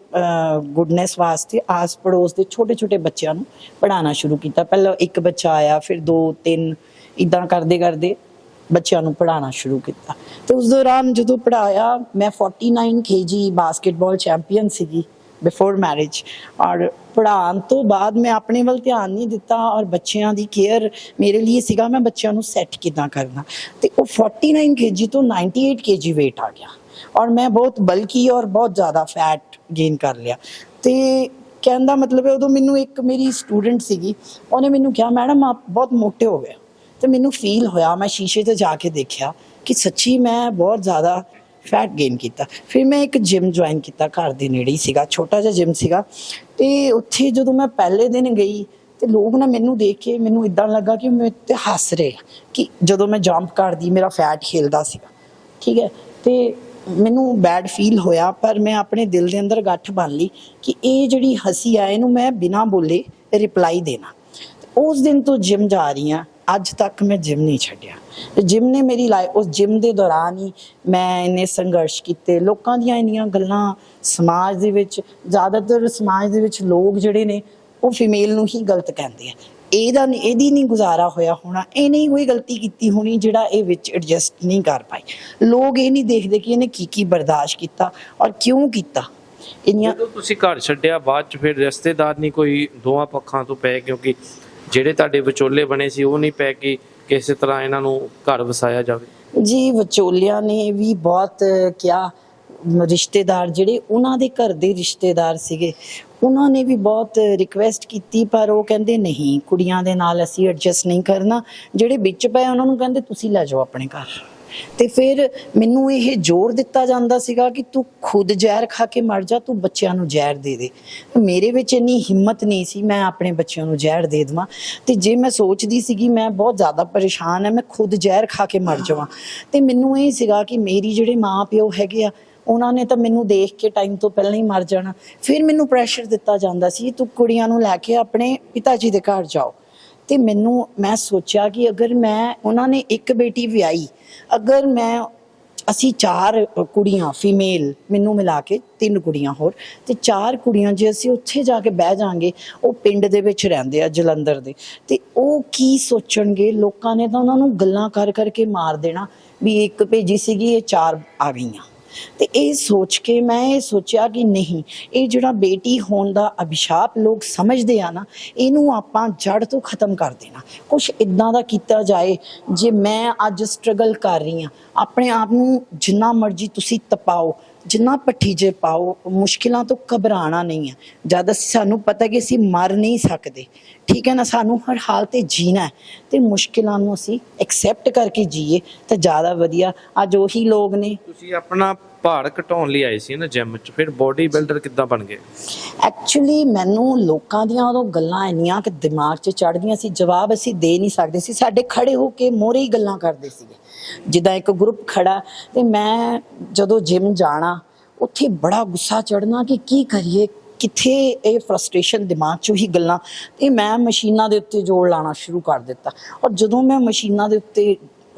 ਗੁੱਡਨੈਸ ਵਾਸਤੇ ਆਸ ਪੜੋਸ ਦੇ ਛੋਟੇ ਛੋਟੇ ਬੱਚਿਆਂ ਨੂੰ ਪੜ੍ਹਾਉਣਾ ਸ਼ੁਰੂ ਕੀਤਾ। ਪਹਿਲਾਂ 1 ਬੱਚਾ ਆਇਆ, ਫਿਰ 2, 3, ਇੱਦਾਂ ਕਰਦੇ ਕਰਦੇ ਬੱਚਿਆਂ ਨੂੰ ਪੜ੍ਹਾਉਣਾ ਸ਼ੁਰੂ ਕੀਤਾ। ਤੇ ਉਸ ਦੌਰਾਨ ਜਦੋਂ ਪੜ੍ਹਾਇਆ, ਮੈਂ 49 kg ਬਾਸਕਟਬਾਲ ਚੈਂਪੀਅਨ ਸੀਗੀ ਬਿਫੋਰ ਮੈਰਿਜ। ਔਰ ਪੜ੍ਹਾਉਣ ਤੋਂ ਬਾਅਦ ਮੈਂ ਆਪਣੇ ਵੱਲ ਧਿਆਨ ਨਹੀਂ ਦਿੱਤਾ, ਔਰ ਬੱਚਿਆਂ ਦੀ ਕੇਅਰ ਮੇਰੇ ਲਈ ਸੀਗਾ, ਮੈਂ ਬੱਚਿਆਂ ਨੂੰ ਸੈੱਟ ਕਿੱਦਾਂ ਕਰਨਾ। ਤੇ ਉਹ 49 kg ਤੋਂ 98 kg weight ਆ ਗਿਆ, ਔਰ ਮੈਂ ਬਹੁਤ ਬਲਕੀ ਔਰ ਬਹੁਤ ਜ਼ਿਆਦਾ ਫੈਟ ਗੇਨ ਕਰ ਲਿਆ। ਤੇ ਕਹਿਣ ਦਾ ਮਤਲਬ ਹੈ, ਉਦੋਂ ਮੈਨੂੰ ਇੱਕ ਮੇਰੀ ਸਟੂਡੈਂਟ ਸੀਗੀ, ਉਹਨੇ ਮੈਨੂੰ ਕਿਹਾ ਮੈਡਮ ਆਪ ਬਹੁਤ ਮੋਟੇ ਹੋ ਗਏ। ਤੇ ਮੈਨੂੰ ਫੀਲ ਹੋਇਆ, ਮੈਂ ਸ਼ੀਸ਼ੇ 'ਤੇ ਜਾ ਕੇ ਦੇਖਿਆ ਕਿ ਸੱਚੀ ਮੈਂ ਬਹੁਤ ਜ਼ਿਆਦਾ ਫੈਟ ਗੇਨ ਕੀਤਾ। ਫਿਰ ਮੈਂ ਇੱਕ ਜਿਮ ਜੁਆਇਨ ਕੀਤਾ, ਘਰ ਦੇ ਨੇੜੇ ਹੀ ਸੀਗਾ, ਛੋਟਾ ਜਿਹਾ ਜਿਮ ਸੀਗਾ। ਤੇ ਉੱਥੇ ਜਦੋਂ ਮੈਂ ਪਹਿਲੇ ਦਿਨ ਗਈ, ਤੇ ਲੋਕ ਨਾ ਮੈਨੂੰ ਦੇਖ ਕੇ, ਮੈਨੂੰ ਇਦਾਂ ਲੱਗਾ ਕਿ ਮੇਰੇ 'ਤੇ ਹੱਸ ਰਹੇ, ਕਿ ਜਦੋਂ ਮੈਂ ਜੰਪ ਕਰਦੀ ਮੇਰਾ ਫੈਟ ਹਿੱਲਦਾ ਸੀਗਾ, ਠੀਕ ਹੈ। ਤੇ ਮੈਨੂੰ ਬੈਡ ਫੀਲ ਹੋਇਆ, ਪਰ ਮੈਂ ਆਪਣੇ ਦਿਲ ਦੇ ਅੰਦਰ ਗੱਠ ਬੰਨ੍ਹ ਲਈ ਕਿ ਇਹ ਜਿਹੜੀ ਹੱਸੀ ਆ, ਇਹਨੂੰ ਮੈਂ ਬਿਨਾਂ ਬੋਲੇ ਰਿਪਲਾਈ ਦੇਣਾ। ਉਸ ਦਿਨ ਤੋਂ ਜਿਮ ਜਾ ਰਹੀ ਹਾਂ, ਅੱਜ ਤੱਕ ਮੈਂ ਜਿਮ ਨਹੀਂ ਛੱਡਿਆ। ਜਿਮ ਨੇ ਮੇਰੀ ਲਾਈਫ, ਉਸ ਜਿਮ ਦੇ ਦੌਰਾਨ ਹੀ ਮੈਂ ਇੰਨੇ ਸੰਘਰਸ਼ ਕੀਤੇ, ਲੋਕਾਂ ਦੀਆਂ ਇੰਨੀਆਂ ਗੱਲਾਂ। ਸਮਾਜ ਦੇ ਵਿੱਚ ਜ਼ਿਆਦਾਤਰ ਸਮਾਜ ਦੇ ਵਿੱਚ ਲੋਕ ਜਿਹੜੇ ਨੇ, ਉਹ ਫੀਮੇਲ ਨੂੰ ਹੀ ਗਲਤ ਕਹਿੰਦੇ ਆ। ਇਹਦੀ ਨਹੀਂ ਗੁਜ਼ਾਰਾ ਹੋਇਆ ਹੋਣਾ, ਇਹਨੇ ਹੀ ਕੋਈ ਗਲਤੀ ਕੀਤੀ ਹੋਣੀ ਜਿਹੜਾ ਇਹ ਵਿੱਚ ਐਡਜਸਟ ਨਹੀਂ ਕਰ ਪਾਈ। ਲੋਕ ਇਹ ਨਹੀਂ ਦੇਖਦੇ ਕਿ ਇਹਨੇ ਕੀ ਬਰਦਾਸ਼ਤ ਕੀਤਾ ਔਰ ਕਿਉਂ ਕੀਤਾ। ਜਦੋਂ ਤੁਸੀਂ ਘਰ ਛੱਡਿਆ, ਬਾਅਦ 'ਚ ਫਿਰ ਰਿਸ਼ਤੇਦਾਰ ਨਹੀਂ ਕੋਈ ਦੋਵਾਂ ਪੱਖਾਂ ਤੋਂ ਪਏ, ਕਿਉਂਕਿ ਜਿਹੜੇ ਤੁਹਾਡੇ ਵਿਚੋਲੇ ਬਣੇ ਸੀ ਉਹ ਨਹੀਂ ਪਏ ਕਿ ਕਿਸੇ ਤਰ੍ਹਾਂ ਇਹਨਾਂ ਨੂੰ ਘਰ ਵਸਾਇਆ ਜਾਵੇ? ਜੀ ਵਿਚੋਲਿਆਂ ਨੇ ਵੀ ਬਹੁਤ ਕਿਹਾ, ਰਿਸ਼ਤੇਦਾਰ ਜਿਹੜੇ ਉਹਨਾਂ ਦੇ ਘਰ ਦੇ ਰਿਸ਼ਤੇਦਾਰ ਸੀਗੇ, ਉਹਨਾਂ ਨੇ ਵੀ ਬਹੁਤ ਰਿਕੁਐਸਟ ਕੀਤੀ, ਪਰ ਉਹ ਕਹਿੰਦੇ ਨਹੀਂ, ਕੁੜੀਆਂ ਦੇ ਨਾਲ ਅਸੀਂ ਐਡਜਸਟ ਨਹੀਂ ਕਰਨਾ। ਜਿਹੜੇ ਵਿੱਚ ਪਏ ਉਹਨਾਂ ਨੂੰ ਕਹਿੰਦੇ ਤੁਸੀਂ ਲੈ ਜਾਓ ਆਪਣੇ ਘਰ। ਤੇ ਫਿਰ ਮੈਨੂੰ ਇਹ ਜ਼ੋਰ ਦਿੱਤਾ ਜਾਂਦਾ ਸੀਗਾ ਕਿ ਤੂੰ ਖੁਦ ਜ਼ਹਿਰ ਖਾ ਕੇ ਮਰ ਜਾ, ਤੂੰ ਬੱਚਿਆਂ ਨੂੰ ਜ਼ਹਿਰ ਦੇ ਦੇ। ਮੇਰੇ ਵਿੱਚ ਇੰਨੀ ਹਿੰਮਤ ਨਹੀਂ ਸੀ ਮੈਂ ਆਪਣੇ ਬੱਚਿਆਂ ਨੂੰ ਜ਼ਹਿਰ ਦੇ ਦੇਵਾਂ। ਤੇ ਜੇ ਮੈਂ ਸੋਚਦੀ ਸੀਗੀ ਮੈਂ ਬਹੁਤ ਜ਼ਿਆਦਾ ਪਰੇਸ਼ਾਨ ਹਾਂ, ਮੈਂ ਖੁਦ ਜ਼ਹਿਰ ਖਾ ਕੇ ਮਰ ਜਾਵਾਂ, ਤੇ ਮੈਨੂੰ ਇਹ ਸੀਗਾ ਕਿ ਮੇਰੀ ਜਿਹੜੇ ਮਾਂ ਪਿਓ ਹੈਗੇ ਆ ਉਹਨਾਂ ਨੇ ਤਾਂ ਮੈਨੂੰ ਦੇਖ ਕੇ ਟਾਈਮ ਤੋਂ ਪਹਿਲਾਂ ਹੀ ਮਰ ਜਾਣਾ। ਫਿਰ ਮੈਨੂੰ ਪ੍ਰੈਸ਼ਰ ਦਿੱਤਾ ਜਾਂਦਾ ਸੀ ਤੂੰ ਕੁੜੀਆਂ ਨੂੰ ਲੈ ਕੇ ਆਪਣੇ ਪਿਤਾ ਜੀ ਦੇ ਘਰ ਜਾਓ। ਤੇ ਮੈਂ ਸੋਚਿਆ ਕਿ ਅਗਰ ਮੈਂ ਉਹਨਾਂ ਨੇ ਇੱਕ ਬੇਟੀ ਵਿਆਹੀ, ਅਗਰ ਅਸੀਂ 4 ਕੁੜੀਆਂ ਫੀਮੇਲ, ਮੈਨੂੰ ਮਿਲਾ ਕੇ 3 ਕੁੜੀਆਂ ਹੋਰ, ਤੇ 4 ਕੁੜੀਆਂ ਜੇ ਅਸੀਂ ਉੱਥੇ ਜਾ ਕੇ ਬਹਿ ਜਾਾਂਗੇ, ਉਹ ਪਿੰਡ ਦੇ ਵਿੱਚ ਰਹਿੰਦੇ ਆ ਜਲੰਧਰ ਦੇ, ਤੇ ਉਹ ਕੀ ਸੋਚਣਗੇ? ਲੋਕਾਂ ਨੇ ਤਾਂ ਉਹਨਾਂ ਨੂੰ ਗੱਲਾਂ ਕਰ ਕਰਕੇ ਮਾਰ ਦੇਣਾ ਵੀ ਇੱਕ ਭੇਜੀ ਸੀਗੀ, ਇਹ 4 ਆ ਗਈਆਂ। ਤੇ ਇਹ ਸੋਚ ਕੇ ਮੈਂ ਇਹ ਸੋਚਿਆ ਕਿ ਨਹੀਂ, ਇਹ ਜਿਹੜਾ ਬੇਟੀ ਹੋਣ ਦਾ ਅਭਿਸ਼ਾਪ ਲੋਕ ਸਮਝਦੇ ਆ ਨਾ, ਇਹਨੂੰ ਆਪਾਂ ਜੜ ਤੋਂ ਖਤਮ ਕਰ ਦੇਣਾ। ਕੁਛ ਇਦਾਂ ਦਾ ਕੀਤਾ ਜਾਏ, ਜੇ ਮੈਂ ਅੱਜ ਸਟਰਗਲ ਕਰ ਰਹੀ ਹਾਂ, ਆਪਣੇ ਆਪ ਨੂੰ ਜਿੰਨਾ ਮਰਜ਼ੀ ਤੁਸੀਂ ਤਪਾਓ, ਜਿੰਨਾ ਭੱਠੀ 'ਚ ਪਾਓ, ਮੁਸ਼ਕਿਲਾਂ ਤੋਂ ਘਬਰਾਉਣਾ ਨਹੀਂ ਹੈ। ਜਦ ਸਾਨੂੰ ਪਤਾ ਕਿ ਅਸੀਂ ਮਰ ਨਹੀਂ ਸਕਦੇ, ਠੀਕ ਹੈ ਨਾ, ਸਾਨੂੰ ਹਰ ਹਾਲ ਤੇ ਜੀਣਾ ਹੈ, ਤੇ ਮੁਸ਼ਕਿਲਾਂ ਨੂੰ ਅਸੀਂ ਐਕਸੈਪਟ ਕਰਕੇ ਜੀਏ ਤਾਂ ਜ਼ਿਆਦਾ ਵਧੀਆ। ਅੱਜ ਉਹੀ ਲੋਕ ਨੇ। ਤੁਸੀਂ ਆਪਣਾ ਭਾਰ ਘਟਾਉਣ ਲਈ ਆਏ ਸੀ ਨਾ ਜਿਮ 'ਚ, ਫਿਰ ਬੋਡੀ ਬਿਲਡਰ ਕਿੱਦਾਂ ਬਣ ਗਏ? ਐਕਚੁਅਲੀ ਮੈਨੂੰ ਲੋਕਾਂ ਦੀਆਂ ਉਦੋਂ ਗੱਲਾਂ ਇੰਨੀਆਂ ਕਿ ਦਿਮਾਗ 'ਚ ਚੜ੍ਹਦੀਆਂ ਸੀ, ਜਵਾਬ ਅਸੀਂ ਦੇ ਨਹੀਂ ਸਕਦੇ ਸੀ। ਸਾਡੇ ਖੜੇ ਹੋ ਕੇ ਮੋਹਰੇ ਹੀ ਗੱਲਾਂ ਕਰਦੇ ਸੀਗੇ, ਜਿੱਦਾਂ ਇੱਕ ਗਰੁੱਪ ਖੜਾ, ਤੇ ਮੈਂ ਜਦੋਂ ਜਿਮ ਜਾਣਾ ਉੱਥੇ ਬੜਾ ਗੁੱਸਾ ਚੜ੍ਹਨਾ ਕਿ ਕੀ ਕਰੀਏ, ਕਿੱਥੇ ਇਹ ਫਰਸਟ੍ਰੇਸ਼ਨ ਦਿਮਾਗ 'ਚੋਂ ਹੀ ਗੱਲਾਂ, ਤੇ ਮੈਂ ਮਸ਼ੀਨਾਂ ਦੇ ਉੱਤੇ ਜ਼ੋਰ ਲਾਉਣਾ ਸ਼ੁਰੂ ਕਰ ਦਿੱਤਾ। ਔਰ ਜਦੋਂ ਮੈਂ ਮਸ਼ੀਨਾਂ ਦੇ ਉੱਤੇ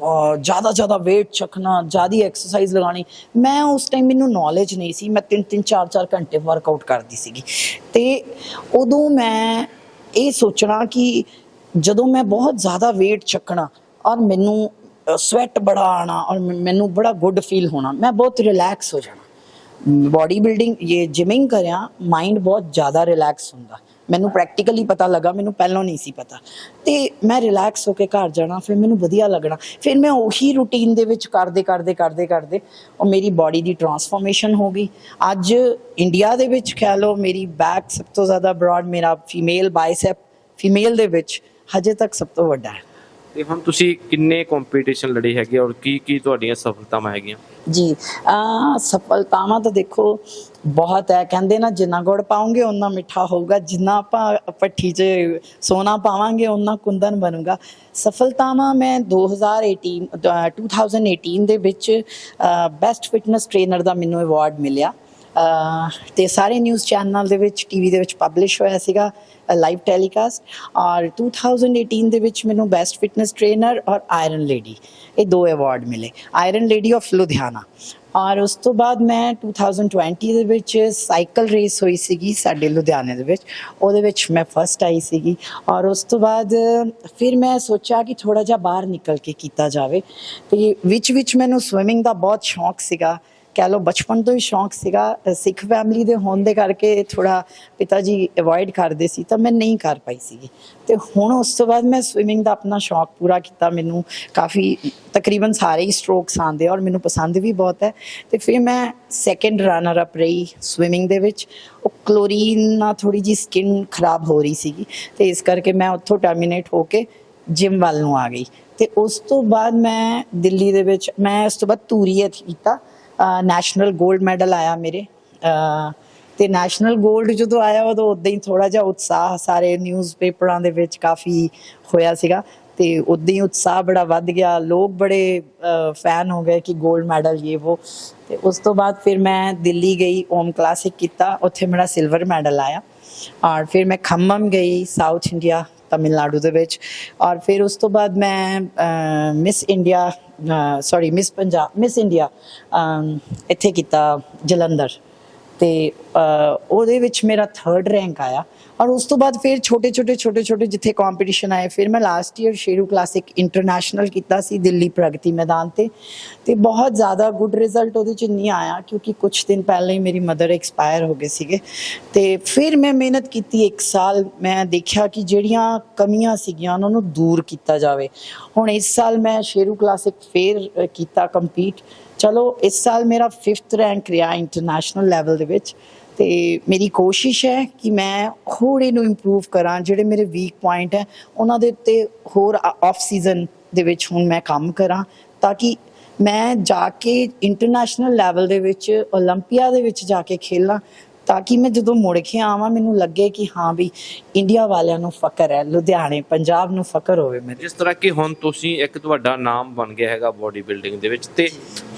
ਜ਼ਿਆਦਾ ਵੇਟ ਚੱਕਣਾ, ਜ਼ਿਆਦਾ ਐਕਸਰਸਾਈਜ਼ ਲਗਾਉਣੀ, ਮੈਂ ਉਸ ਟਾਈਮ ਮੈਨੂੰ ਨੌਲੇਜ ਨਹੀਂ ਸੀ, ਮੈਂ 3-3 4-4 ਘੰਟੇ ਵਰਕਆਊਟ ਕਰਦੀ ਸੀਗੀ। ਤੇ ਉਦੋਂ ਮੈਂ ਇਹ ਸੋਚਣਾ ਕਿ ਜਦੋਂ ਮੈਂ ਬਹੁਤ ਜ਼ਿਆਦਾ ਵੇਟ ਚੱਕਣਾ ਔਰ ਮੈਨੂੰ ਸਵੈਟ ਬੜਾ ਆਉਣਾ ਔਰ ਮੈਨੂੰ ਬੜਾ ਗੁੱਡ ਫੀਲ ਹੋਣਾ, ਮੈਂ ਬਹੁਤ ਰਿਲੈਕਸ ਹੋ ਜਾਣਾ। ਬੋਡੀ ਬਿਲਡਿੰਗ ਇਹ ਜਿਮਿੰਗ ਕਰਿਆ, ਮਾਈਂਡ ਬਹੁਤ ਜ਼ਿਆਦਾ ਰਿਲੈਕਸ ਹੁੰਦਾ। ਮੈਨੂੰ ਪ੍ਰੈਕਟੀਕਲੀ ਪਤਾ ਲੱਗਾ, ਮੈਨੂੰ ਪਹਿਲਾਂ ਨਹੀਂ ਸੀ ਪਤਾ। ਤੇ ਮੈਂ ਰਿਲੈਕਸ ਹੋ ਕੇ ਘਰ ਜਾਣਾ, ਫਿਰ ਮੈਨੂੰ ਵਧੀਆ ਲੱਗਣਾ। ਫਿਰ ਮੈਂ ਉਹੀ ਰੂਟੀਨ ਦੇ ਵਿੱਚ ਕਰਦੇ ਉਹ ਮੇਰੀ ਬਾਡੀ ਦੀ ਟਰਾਂਸਫੋਰਮੇਸ਼ਨ ਹੋ ਗਈ। ਅੱਜ ਇੰਡੀਆ ਦੇ ਵਿੱਚ ਕਹਿ ਲਓ, ਮੇਰੀ ਬੈਕ ਸਭ ਤੋਂ ਜ਼ਿਆਦਾ ਬ੍ਰੌਡ, ਮੇਰਾ ਫੀਮੇਲ ਬਾਈਸੈਪ ਫੀਮੇਲ ਦੇ ਵਿੱਚ ਹਜੇ ਤੱਕ ਸਭ ਤੋਂ ਵੱਡਾ ਹੈ। ਤੇ ਹੁਣ ਤੁਸੀਂ ਕਿੰਨੇ ਕੰਪੀਟੀਸ਼ਨ ਲੜੇ ਹੈਗੇ ਔਰ ਕੀ ਤੁਹਾਡੀਆਂ ਸਫਲਤਾਵਾਂ ਹੈਗੀਆਂ? ਜੀ ਸਫਲਤਾਵਾਂ ਤਾਂ ਦੇਖੋ ਬਹੁਤ ਹੈ। ਕਹਿੰਦੇ ਨਾ ਜਿੰਨਾ ਗੁੜ ਪਾਓਗੇ ਓਨਾ ਮਿੱਠਾ ਹੋਊਗਾ, ਜਿੰਨਾ ਆਪਾਂ ਭੱਠੀ 'ਚ ਸੋਨਾ ਪਾਵਾਂਗੇ ਓਨਾ ਕੁੰਦਨ ਬਣੂਗਾ। ਸਫਲਤਾਵਾਂ ਮੈਂ 2018 ਦੇ ਵਿੱਚ ਬੈਸਟ ਫਿਟਨੈਸ ਟ੍ਰੇਨਰ ਦਾ ਮੈਨੂੰ ਅਵਾਰਡ ਮਿਲਿਆ, ਤੇ ਸਾਰੇ ਨਿਊਜ਼ ਚੈਨਲ ਦੇ ਵਿੱਚ, ਟੀਵੀ ਦੇ ਵਿੱਚ ਪਬਲਿਸ਼ ਹੋਇਆ ਸੀਗਾ ਲਾਈਵ ਟੈਲੀਕਾਸਟ। ਔਰ 2018 ਦੇ ਵਿੱਚ ਮੈਨੂੰ ਬੈਸਟ ਫਿਟਨੈਸ ਟ੍ਰੇਨਰ ਔਰ ਆਇਰਨ ਲੇਡੀ, ਇਹ 2 ਅਵਾਰਡ ਮਿਲੇ। Iron lady of Ludhiana. ਔਰ ਉਸ ਤੋਂ ਬਾਅਦ ਮੈਂ 2020 ਦੇ ਵਿੱਚ ਸਾਈਕਲ ਰੇਸ ਹੋਈ ਸੀਗੀ ਸਾਡੇ ਲੁਧਿਆਣੇ ਦੇ ਵਿੱਚ, ਉਹਦੇ ਵਿੱਚ ਮੈਂ ਫਸਟ ਆਈ ਸੀਗੀ। ਔਰ ਉਸ ਤੋਂ ਬਾਅਦ ਫਿਰ ਮੈਂ ਸੋਚਿਆ ਕਿ ਥੋੜ੍ਹਾ ਜਿਹਾ ਬਾਹਰ ਨਿਕਲ ਕੇ ਕੀਤਾ ਜਾਵੇ, ਤੇ ਵਿੱਚ ਮੈਨੂੰ ਸਵਿਮਿੰਗ ਦਾ ਬਹੁਤ ਸ਼ੌਂਕ ਸੀਗਾ, ਕਹਿ ਲਓ ਬਚਪਨ ਤੋਂ ਹੀ ਸ਼ੌਂਕ ਸੀਗਾ। ਸਿੱਖ ਫੈਮਿਲੀ ਦੇ ਹੋਣ ਦੇ ਕਰਕੇ ਥੋੜ੍ਹਾ ਪਿਤਾ ਜੀ ਅਵੋਇਡ ਕਰਦੇ ਸੀ, ਤਾਂ ਮੈਂ ਨਹੀਂ ਕਰ ਪਾਈ ਸੀਗੀ। ਤੇ ਹੁਣ ਉਸ ਤੋਂ ਬਾਅਦ ਮੈਂ ਸਵਿਮਿੰਗ ਦਾ ਆਪਣਾ ਸ਼ੌਂਕ ਪੂਰਾ ਕੀਤਾ। ਮੈਨੂੰ ਕਾਫੀ ਤਕਰੀਬਨ ਸਾਰੇ ਹੀ ਸਟ੍ਰੋਕਸ ਆਉਂਦੇ ਔਰ ਮੈਨੂੰ ਪਸੰਦ ਵੀ ਬਹੁਤ ਹੈ। ਤੇ ਫਿਰ ਮੈਂ 2nd ਰਨਰ ਅਪ ਰਹੀ ਸਵਿਮਿੰਗ ਦੇ ਵਿੱਚ। ਉਹ ਕਲੋਰੀਨ ਨਾਲ ਥੋੜ੍ਹੀ ਜਿਹੀ ਸਕਿਨ ਖਰਾਬ ਹੋ ਰਹੀ ਸੀਗੀ, ਤੇ ਇਸ ਕਰਕੇ ਮੈਂ ਉੱਥੋਂ ਟਰਮੀਨੇਟ ਹੋ ਕੇ ਜਿਮ ਵੱਲ ਨੂੰ ਆ ਗਈ। ਤੇ ਉਸ ਤੋਂ ਬਾਅਦ ਮੈਂ ਦਿੱਲੀ ਦੇ ਵਿੱਚ, ਮੈਂ ਉਸ ਤੋਂ ਬਾਅਦ ਧੂਰੀਅਤ ਕੀਤਾ, ਨੈਸ਼ਨਲ ਗੋਲਡ ਮੈਡਲ ਆਇਆ ਮੇਰੇ। ਤੇ ਨੈਸ਼ਨਲ ਗੋਲਡ ਜਦੋਂ ਆਇਆ ਉਦੋਂ ਉੱਦਾਂ ਹੀ ਥੋੜ੍ਹਾ ਜਿਹਾ ਉਤਸ਼ਾਹ ਸਾਰੇ ਨਿਊਜ਼ ਪੇਪਰਾਂ ਦੇ ਵਿੱਚ ਕਾਫੀ ਹੋਇਆ ਸੀਗਾ, ਤੇ ਉੱਦਾਂ ਹੀ ਉਤਸ਼ਾਹ ਬੜਾ ਵੱਧ ਗਿਆ, ਲੋਕ ਬੜੇ ਫੈਨ ਹੋ ਗਏ ਕਿ ਗੋਲਡ ਮੈਡਲ ਇਹ ਵੋ। ਤੇ ਉਸ ਤੋਂ ਬਾਅਦ ਫਿਰ ਮੈਂ ਦਿੱਲੀ ਗਈ, ਓਮ ਕਲਾਸਿਕ ਕੀਤਾ, ਉੱਥੇ ਮੇਰਾ ਸਿਲਵਰ ਮੈਡਲ ਆਇਆ। ਔਰ ਫਿਰ ਮੈਂ ਖੰਮਮ ਗਈ, ਸਾਊਥ ਇੰਡੀਆ ਤਮਿਲਨਾਡੂ ਦੇ ਵਿੱਚ। ਔਰ ਫਿਰ ਉਸ ਤੋਂ ਬਾਅਦ ਮੈਂ ਮਿਸ ਇੰਡੀਆ ਇੱਥੇ ਕੀਤਾ ਜਲੰਧਰ, ਤੇ ਉਹਦੇ ਵਿੱਚ ਮੇਰਾ 3rd ਰੈਂਕ ਆਇਆ। ਔਰ ਉਸ ਤੋਂ ਬਾਅਦ ਫਿਰ ਛੋਟੇ ਛੋਟੇ ਜਿੱਥੇ ਕੰਪੀਟੀਸ਼ਨ ਆਏ, ਫਿਰ ਮੈਂ last year Sheru classic international ਕੀਤਾ ਸੀ ਦਿੱਲੀ ਪ੍ਰਗਤੀ ਮੈਦਾਨ ਤੇ ਬਹੁਤ ਜ਼ਿਆਦਾ ਗੁੱਡ ਰਿਜ਼ਲਟ ਉਹਦੇ 'ਚ ਨਹੀਂ ਆਇਆ, ਕਿਉਂਕਿ ਕੁਛ ਦਿਨ ਪਹਿਲਾਂ ਹੀ ਮੇਰੀ ਮਦਰ ਐਕਸਪਾਇਰ ਹੋ ਗਏ ਸੀਗੇ। ਤੇ ਫਿਰ ਮੈਂ ਮਿਹਨਤ ਕੀਤੀ 1 ਸਾਲ, ਮੈਂ ਦੇਖਿਆ ਕਿ ਜਿਹੜੀਆਂ ਕਮੀਆਂ ਸੀਗੀਆਂ ਉਹਨਾਂ ਨੂੰ ਦੂਰ ਕੀਤਾ ਜਾਵੇ। ਹੁਣ ਇਸ ਸਾਲ ਮੈਂ ਸ਼ੇਰੂ ਕਲਾਸਿਕ ਫਿਰ ਕੀਤਾ ਕੰਪੀਟ। ਚਲੋ ਇਸ ਸਾਲ ਮੇਰਾ 5th ਰੈਂਕ ਰਿਹਾ ਇੰਟਰਨੈਸ਼ਨਲ ਲੈਵਲ ਦੇ ਵਿੱਚ। ਤੇ ਮੇਰੀ ਕੋਸ਼ਿਸ਼ ਹੈ ਕਿ ਮੈਂ ਹੋਰ ਇਹਨੂੰ ਇੰਪਰੂਵ ਕਰਾਂ, ਜਿਹੜੇ ਮੇਰੇ ਵੀਕ ਪੁਆਇੰਟ ਹੈ ਉਹਨਾਂ ਦੇ ਉੱਤੇ ਹੋਰ ਆਫ ਸੀਜ਼ਨ ਦੇ ਵਿੱਚ ਹੁਣ ਮੈਂ ਕੰਮ ਕਰਾਂ, ਤਾਂ ਕਿ ਮੈਂ ਜਾ ਕੇ ਇੰਟਰਨੈਸ਼ਨਲ ਲੈਵਲ ਦੇ ਵਿੱਚ ਓਲੰਪੀਆ ਦੇ ਵਿੱਚ ਜਾ ਕੇ ਖੇਲਾਂ, ਤਾਂ ਕਿ ਮੈਂ ਜਦੋਂ ਮੁੜ ਕੇ ਆਵਾਂ ਮੈਨੂੰ ਲੱਗੇ ਕਿ ਹਾਂ ਵੀ ਇੰਡੀਆ ਵਾਲਿਆਂ ਨੂੰ ਫਖਰ ਹੈ, ਲੁਧਿਆਣੇ ਪੰਜਾਬ ਨੂੰ ਫਖਰ ਹੋਵੇ ਮੇਰੇ। ਜਿਸ ਤਰ੍ਹਾਂ ਕਿ ਹੁਣ ਤੁਸੀਂ ਇੱਕ ਤੁਹਾਡਾ ਨਾਮ ਬਣ ਗਿਆ ਹੈਗਾ ਬੋਡੀ ਬਿਲਡਿੰਗ ਦੇ ਵਿੱਚ, ਤੇ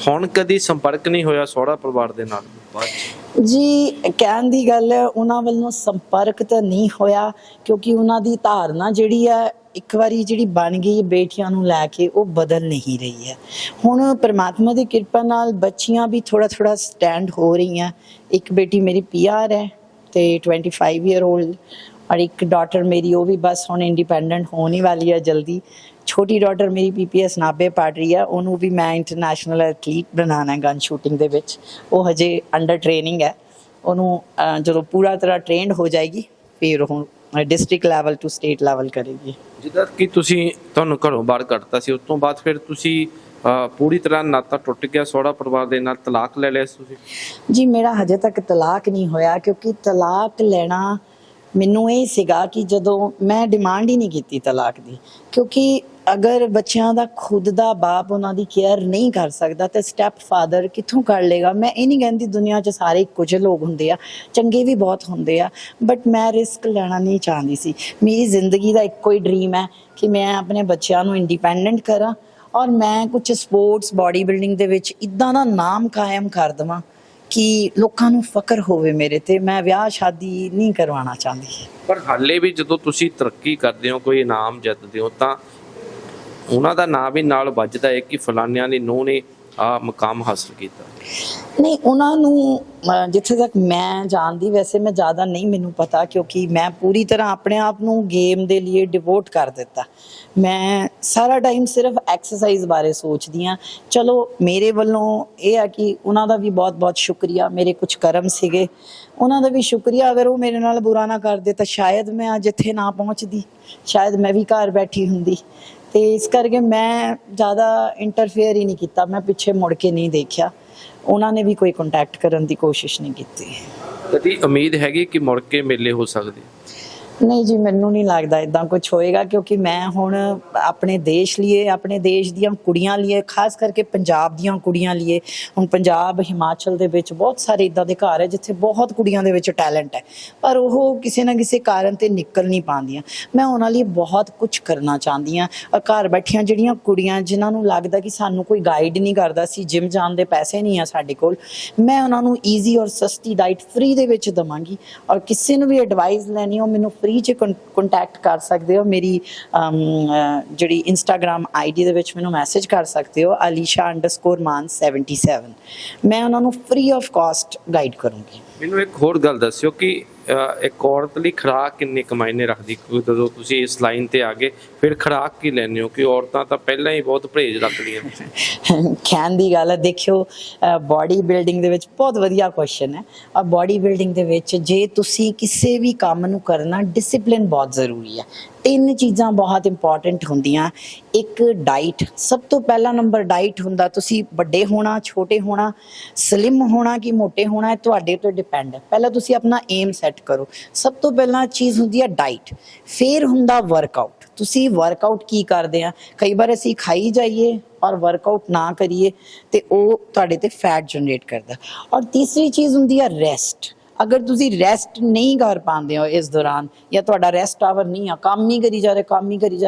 ਹੁਣ ਕਦੀ ਸੰਪਰਕ ਨਹੀਂ ਹੋਇਆ ਸਹੁਰਾ ਪਰਿਵਾਰ ਦੇ ਨਾਲ ਬਾਅਦ 'ਚ? ਜੀ ਕਹਿਣ ਦੀ ਗੱਲ ਹੈ, ਉਹਨਾਂ ਵੱਲੋਂ ਸੰਪਰਕ ਤਾਂ ਨਹੀਂ ਹੋਇਆ, ਕਿਉਂਕਿ ਉਹਨਾਂ ਦੀ ਧਾਰਨਾ ਜਿਹੜੀ ਹੈ ਇੱਕ ਵਾਰੀ ਜਿਹੜੀ ਬਣ ਗਈ ਬੇਟੀਆਂ ਨੂੰ ਲੈ ਕੇ, ਉਹ ਬਦਲ ਨਹੀਂ ਰਹੀ ਹੈ। ਹੁਣ ਪਰਮਾਤਮਾ ਦੀ ਕਿਰਪਾ ਨਾਲ ਬੱਚੀਆਂ ਵੀ ਥੋੜਾ ਸਟੈਂਡ ਹੋ ਰਹੀਆਂ। ਇੱਕ ਬੇਟੀ ਮੇਰੀ PR ਹੈ ਤੇ 25 ਈਅਰ 올ਡ, ਔਰ ਇੱਕ ਡਾਟਰ ਮੇਰੀ ਉਹ ਵੀ ਬਸ ਹੁਣ ਇੰਡੀਪੈਂਡੈਂਟ ਹੋਣ ਹੀ ਵਾਲੀ ਹੈ ਜਲਦੀ। ਛੋਟੀ ਡਾਟਰ ਮੇਰੀ PPS ਨਾਭੇ ਪੜ੍ਹ ਰਹੀ ਹੈ, ਉਹਨੂੰ ਵੀ ਮੈਂ ਇੰਟਰਨੈਸ਼ਨਲ ਐਥਲੀਟ ਬਣਾਉਣਾ ਹੈ ਗਨ ਸ਼ੂਟਿੰਗ ਦੇ ਵਿੱਚ। ਉਹ ਹਜੇ ਅੰਡਰ ਟ੍ਰੇਨਿੰਗ ਹੈ, ਉਹਨੂੰ ਜਦੋਂ ਪੂਰਾ ਤਰ੍ਹਾਂ ਟ੍ਰੇਨਡ ਹੋ ਜਾਏਗੀ ਫਿਰ ਉਹ district level to state level ਕਰੇਗੀ। ਜਿੱਦਾਂ ਕਿ ਤੁਸੀਂ ਤੁਹਾਨੂੰ ਘਰੋਂ ਬਾਹਰ ਕੱਢਤਾ ਸੀ, ਉਸ ਤੋਂ ਬਾਅਦ ਫਿਰ ਤੁਸੀਂ ਪੂਰੀ ਤਰ੍ਹਾਂ ਨਾਤਾ ਟੁੱਟ ਗਿਆ ਸਹੁਰਾ ਪਰਿਵਾਰ ਦੇ ਨਾਲ, ਤਲਾਕ ਲੈ ਲਿਆ ਸੀ ਤੁਸੀਂ? ਜੀ ਮੇਰਾ ਹਜੇ ਤੱਕ ਤਲਾਕ ਨਹੀਂ ਹੋਇਆ, ਕਿਉਂਕਿ ਤਲਾਕ ਲੈਣਾ ਮੈਨੂੰ ਇਹ ਸੀਗਾ ਕਿ ਜਦੋਂ ਮੈਂ ਡਿਮਾਂਡ ਹੀ ਨਹੀਂ ਕੀਤੀ ਤਲਾਕ ਦੀ, ਕਿਉਂਕਿ ਅਗਰ ਬੱਚਿਆਂ ਦਾ ਖੁਦ ਦਾ ਬਾਪ ਉਹਨਾਂ ਦੀ ਕੇਅਰ ਨਹੀਂ ਕਰ ਸਕਦਾ ਤਾਂ ਸਟੈਪ ਫਾਦਰ ਕਿੱਥੋਂ ਕਰ ਲੇਗਾ। ਮੈਂ ਇਹ ਨਹੀਂ ਕਹਿੰਦੀ ਦੁਨੀਆ 'ਚ ਸਾਰੇ ਕੁਝ ਲੋਕ ਹੁੰਦੇ ਆ, ਚੰਗੇ ਵੀ ਬਹੁਤ ਹੁੰਦੇ ਆ, ਬਟ ਮੈਂ ਰਿਸਕ ਲੈਣਾ ਨਹੀਂ ਚਾਹੁੰਦੀ ਸੀ। ਮੇਰੀ ਜ਼ਿੰਦਗੀ ਦਾ ਇੱਕੋ ਹੀ ਡਰੀਮ ਹੈ ਕਿ ਮੈਂ ਆਪਣੇ ਬੱਚਿਆਂ ਨੂੰ ਇੰਡੀਪੈਂਡੈਂਟ ਕਰਾਂ, ਔਰ ਮੈਂ ਕੁਝ ਸਪੋਰਟਸ ਬਾਡੀ ਬਿਲਡਿੰਗ ਦੇ ਵਿੱਚ ਇੱਦਾਂ ਦਾ ਨਾਮ ਕਾਇਮ ਕਰ ਦੇਵਾਂ ਕਿ ਲੋਕਾਂ ਨੂੰ ਫਖਰ ਹੋਵੇ ਮੇਰੇ ਤੇ। ਮੈਂ ਵਿਆਹ ਸ਼ਾਦੀ ਨਹੀਂ ਕਰਵਾਉਣਾ ਚਾਹੁੰਦੀ। ਪਰ ਹਾਲੇ ਵੀ ਜਦੋਂ ਤੁਸੀਂ ਤਰੱਕੀ ਕਰਦੇ ਹੋ, ਕੋਈ ਇਨਾਮ ਜਿੱਤਦੇ ਹੋ, ਤਾਂ ਉਹਨਾਂ ਦਾ ਨਾਮ ਵੀ ਨਾਲ ਵੱਜਦਾ ਹੈ ਕਿ ਫਲਾਨਿਆਂ ਦੀ ਨੂੰਹ ਨੇ ਆ ਮੁਕਾਮ ਹਾਸਲ ਕੀਤਾ। ਨਹੀਂ, ਉਹਨਾਂ ਨੂੰ ਜਿੱਥੇ ਤੱਕ ਮੈਂ ਜਾਣਦੀ, ਵੈਸੇ ਮੈਂ ਜ਼ਿਆਦਾ ਨਹੀਂ ਮੈਨੂੰ ਪਤਾ, ਕਿਉਂਕਿ ਮੈਂ ਪੂਰੀ ਤਰ੍ਹਾਂ ਆਪਣੇ ਆਪ ਨੂੰ ਗੇਮ ਦੇ ਲਈ ਡਿਵੋਟ ਕਰ ਦਿੱਤਾ। ਮੈਂ ਸਾਰਾ ਟਾਈਮ ਸਿਰਫ ਐਕਸਰਸਾਈਜ਼ ਬਾਰੇ ਸੋਚਦੀ ਹਾਂ। ਚਲੋ ਮੇਰੇ ਵੱਲੋਂ ਇਹ ਹੈ ਕਿ ਉਹਨਾਂ ਦਾ ਵੀ ਬਹੁਤ ਬਹੁਤ ਸ਼ੁਕਰੀਆ, ਮੇਰੇ ਕੁਝ ਕਰਮ ਸੀਗੇ, ਉਹਨਾਂ ਦਾ ਵੀ ਸ਼ੁਕਰੀਆ। ਅਗਰ ਉਹ ਮੇਰੇ ਨਾਲ ਬੁਰਾ ਨਾ ਕਰਦੇ ਤਾਂ ਸ਼ਾਇਦ ਮੈਂ ਅੱਜ ਇੱਥੇ ਨਾ ਪਹੁੰਚਦੀ, ਸ਼ਾਇਦ ਮੈਂ ਵੀ ਘਰ ਬੈਠੀ ਹੁੰਦੀ। ਤੇ ਇਸ ਕਰਕੇ ਮੈਂ ਜ਼ਿਆਦਾ ਇੰਟਰਫੇਅਰ ਹੀ ਨਹੀਂ ਕੀਤਾ, ਮੈਂ ਪਿੱਛੇ ਮੁੜ ਕੇ ਨਹੀਂ ਦੇਖਿਆ। ਉਹਨਾਂ ਨੇ ਵੀ ਕੋਈ ਕੰਟੈਕਟ ਕਰਨ ਦੀ ਕੋਸ਼ਿਸ਼ ਨਹੀਂ ਕੀਤੀ। ਕਦੀ ਉਮੀਦ ਹੈਗੀ ਕਿ ਮੁੜ ਕੇ ਮੇਲੇ ਹੋ ਸਕਦੇ? ਨਹੀਂ ਜੀ, ਮੈਨੂੰ ਨਹੀਂ ਲੱਗਦਾ ਇਦਾਂ ਕੁਝ ਹੋਏਗਾ, ਕਿਉਂਕਿ ਮੈਂ ਹੁਣ ਆਪਣੇ ਦੇਸ਼ ਲਈ, ਆਪਣੇ ਦੇਸ਼ ਦੀਆਂ ਕੁੜੀਆਂ ਲਈ, ਖਾਸ ਕਰਕੇ ਪੰਜਾਬ ਦੀਆਂ ਕੁੜੀਆਂ ਲਈ, ਹੁਣ ਪੰਜਾਬ ਹਿਮਾਚਲ ਦੇ ਵਿੱਚ ਬਹੁਤ ਸਾਰੇ ਇਦਾਂ ਦੇ ਘਰ ਹੈ ਜਿੱਥੇ ਬਹੁਤ ਕੁੜੀਆਂ ਦੇ ਵਿੱਚ ਟੈਲੈਂਟ ਹੈ, ਪਰ ਉਹ ਕਿਸੇ ਨਾ ਕਿਸੇ ਕਾਰਨ ਤੇ ਨਿਕਲ ਨਹੀਂ ਪਾਉਂਦੀਆਂ। ਮੈਂ ਉਹਨਾਂ ਲਈ ਬਹੁਤ ਕੁਝ ਕਰਨਾ ਚਾਹੁੰਦੀ ਹਾਂ। ਔਰ ਘਰ ਬੈਠੀਆਂ ਜਿਹੜੀਆਂ ਕੁੜੀਆਂ ਜਿਨ੍ਹਾਂ ਨੂੰ ਲੱਗਦਾ ਕਿ ਸਾਨੂੰ ਕੋਈ ਗਾਈਡ ਨਹੀਂ ਕਰਦਾ, ਸੀ ਜਿਮ ਜਾਣ ਦੇ ਪੈਸੇ ਨਹੀਂ ਆ ਸਾਡੇ ਕੋਲ, ਮੈਂ ਉਹਨਾਂ ਨੂੰ ਈਜ਼ੀ ਔਰ ਸਸਤੀ ਡਾਈਟ ਫ੍ਰੀ ਦੇ ਵਿੱਚ ਦੇਵਾਂਗੀ। ਔਰ ਕਿਸੇ ਨੂੰ ਵੀ ਐਡਵਾਈਸ ਲੈਣੀ ਹੋ ਮੈਨੂੰ ਫ੍ਰੀ 'ਚ ਕੰਟੈਕਟ ਕਰ ਸਕਦੇ ਹੋ। ਮੇਰੀ ਜਿਹੜੀ ਇੰਸਟਾਗ੍ਰਾਮ ID ਦੇ ਵਿੱਚ ਮੈਨੂੰ ਮੈਸੇਜ ਕਰ ਸਕਦੇ ਹੋ, alisha_man77। ਮੈਂ ਉਹਨਾਂ ਨੂੰ ਫ੍ਰੀ ਆਫ ਕਾਸਟ ਗਾਈਡ ਕਰੂੰਗੀ। ਮੈਨੂੰ ਇੱਕ ਹੋਰ ਗੱਲ ਦੱਸਿਓ ਕਿ ਇੱਕ ਔਰਤ ਲਈ ਖੁਰਾਕ ਕਿੰਨੇ ਕੁ ਮਾਇਨੇ ਰੱਖਦੀ? ਜਦੋਂ ਤੁਸੀਂ ਇਸ ਲਾਈਨ ਤੇ ਆ ਗਏ ਫਿਰ ਖੁਰਾਕ ਕੀ ਲੈਂਦੇ ਹੋ? ਕਿ ਔਰਤਾਂ ਤਾਂ ਪਹਿਲਾਂ ਹੀ ਬਹੁਤ ਪਰਹੇਜ਼ ਰੱਖਦੀਆਂ। ਕਹਿਣ ਦੀ ਗੱਲ ਹੈ, ਦੇਖਿਓ ਬਾਡੀ ਬਿਲਡਿੰਗ ਦੇ ਵਿੱਚ ਬਹੁਤ ਵਧੀਆ ਕੁਐਸਚਨ ਹੈ। ਔਰ ਬਾਡੀ ਬਿਲਡਿੰਗ ਦੇ ਵਿੱਚ ਜੇ ਤੁਸੀਂ ਕਿਸੇ ਵੀ ਕੰਮ ਨੂੰ ਕਰਨਾ, ਡਿਸਿਪਲਿਨ ਬਹੁਤ ਜ਼ਰੂਰੀ ਹੈ। 3 ਚੀਜ਼ਾਂ ਬਹੁਤ ਇੰਪੋਰਟੈਂਟ ਹੁੰਦੀਆਂ। ਇੱਕ ਡਾਈਟ, ਸਭ ਤੋਂ ਪਹਿਲਾ ਨੰਬਰ ਡਾਈਟ ਹੁੰਦਾ। ਤੁਸੀਂ ਵੱਡੇ ਹੋਣਾ, ਛੋਟੇ ਹੋਣਾ, ਸਲਿਮ ਹੋਣਾ ਕਿ ਮੋਟੇ ਹੋਣਾ, ਇਹ ਤੁਹਾਡੇ ਉੱਤੇ ਡਿਪੈਂਡ ਹੈ। ਪਹਿਲਾਂ ਤੁਸੀਂ ਆਪਣਾ ਏਮ ਸੈੱਟ ਕਰੋ। ਸਭ ਤੋਂ ਪਹਿਲਾਂ ਚੀਜ਼ ਹੁੰਦੀ ਹੈ ਡਾਈਟ, ਫਿਰ ਹੁੰਦਾ ਵਰਕਆਊਟ। ਤੁਸੀਂ ਵਰਕਆਊਟ ਕੀ ਕਰਦੇ ਆ? ਕਈ ਵਾਰ ਅਸੀਂ ਖਾਈ ਜਾਈਏ ਔਰ ਵਰਕਆਊਟ ਨਾ ਕਰੀਏ ਤੇ ਉਹ ਤੁਹਾਡੇ ਤੇ ਫੈਟ ਜਨਰੇਟ ਕਰਦਾ। ਔਰ ਤੀਸਰੀ ਚੀਜ਼ ਹੁੰਦੀ ਹੈ ਰੈਸਟ। ਅਗਰ ਤੁਸੀਂ ਰੈਸਟ ਨਹੀਂ ਕਰ ਪਾਉਂਦੇ ਹੋ ਇਸ ਦੌਰਾਨ, ਜਾਂ ਤੁਹਾਡਾ ਰੈਸਟ ਆਵਰ ਨਹੀਂ ਆ, ਕੰਮ ਹੀ ਕਰੀ ਜਾ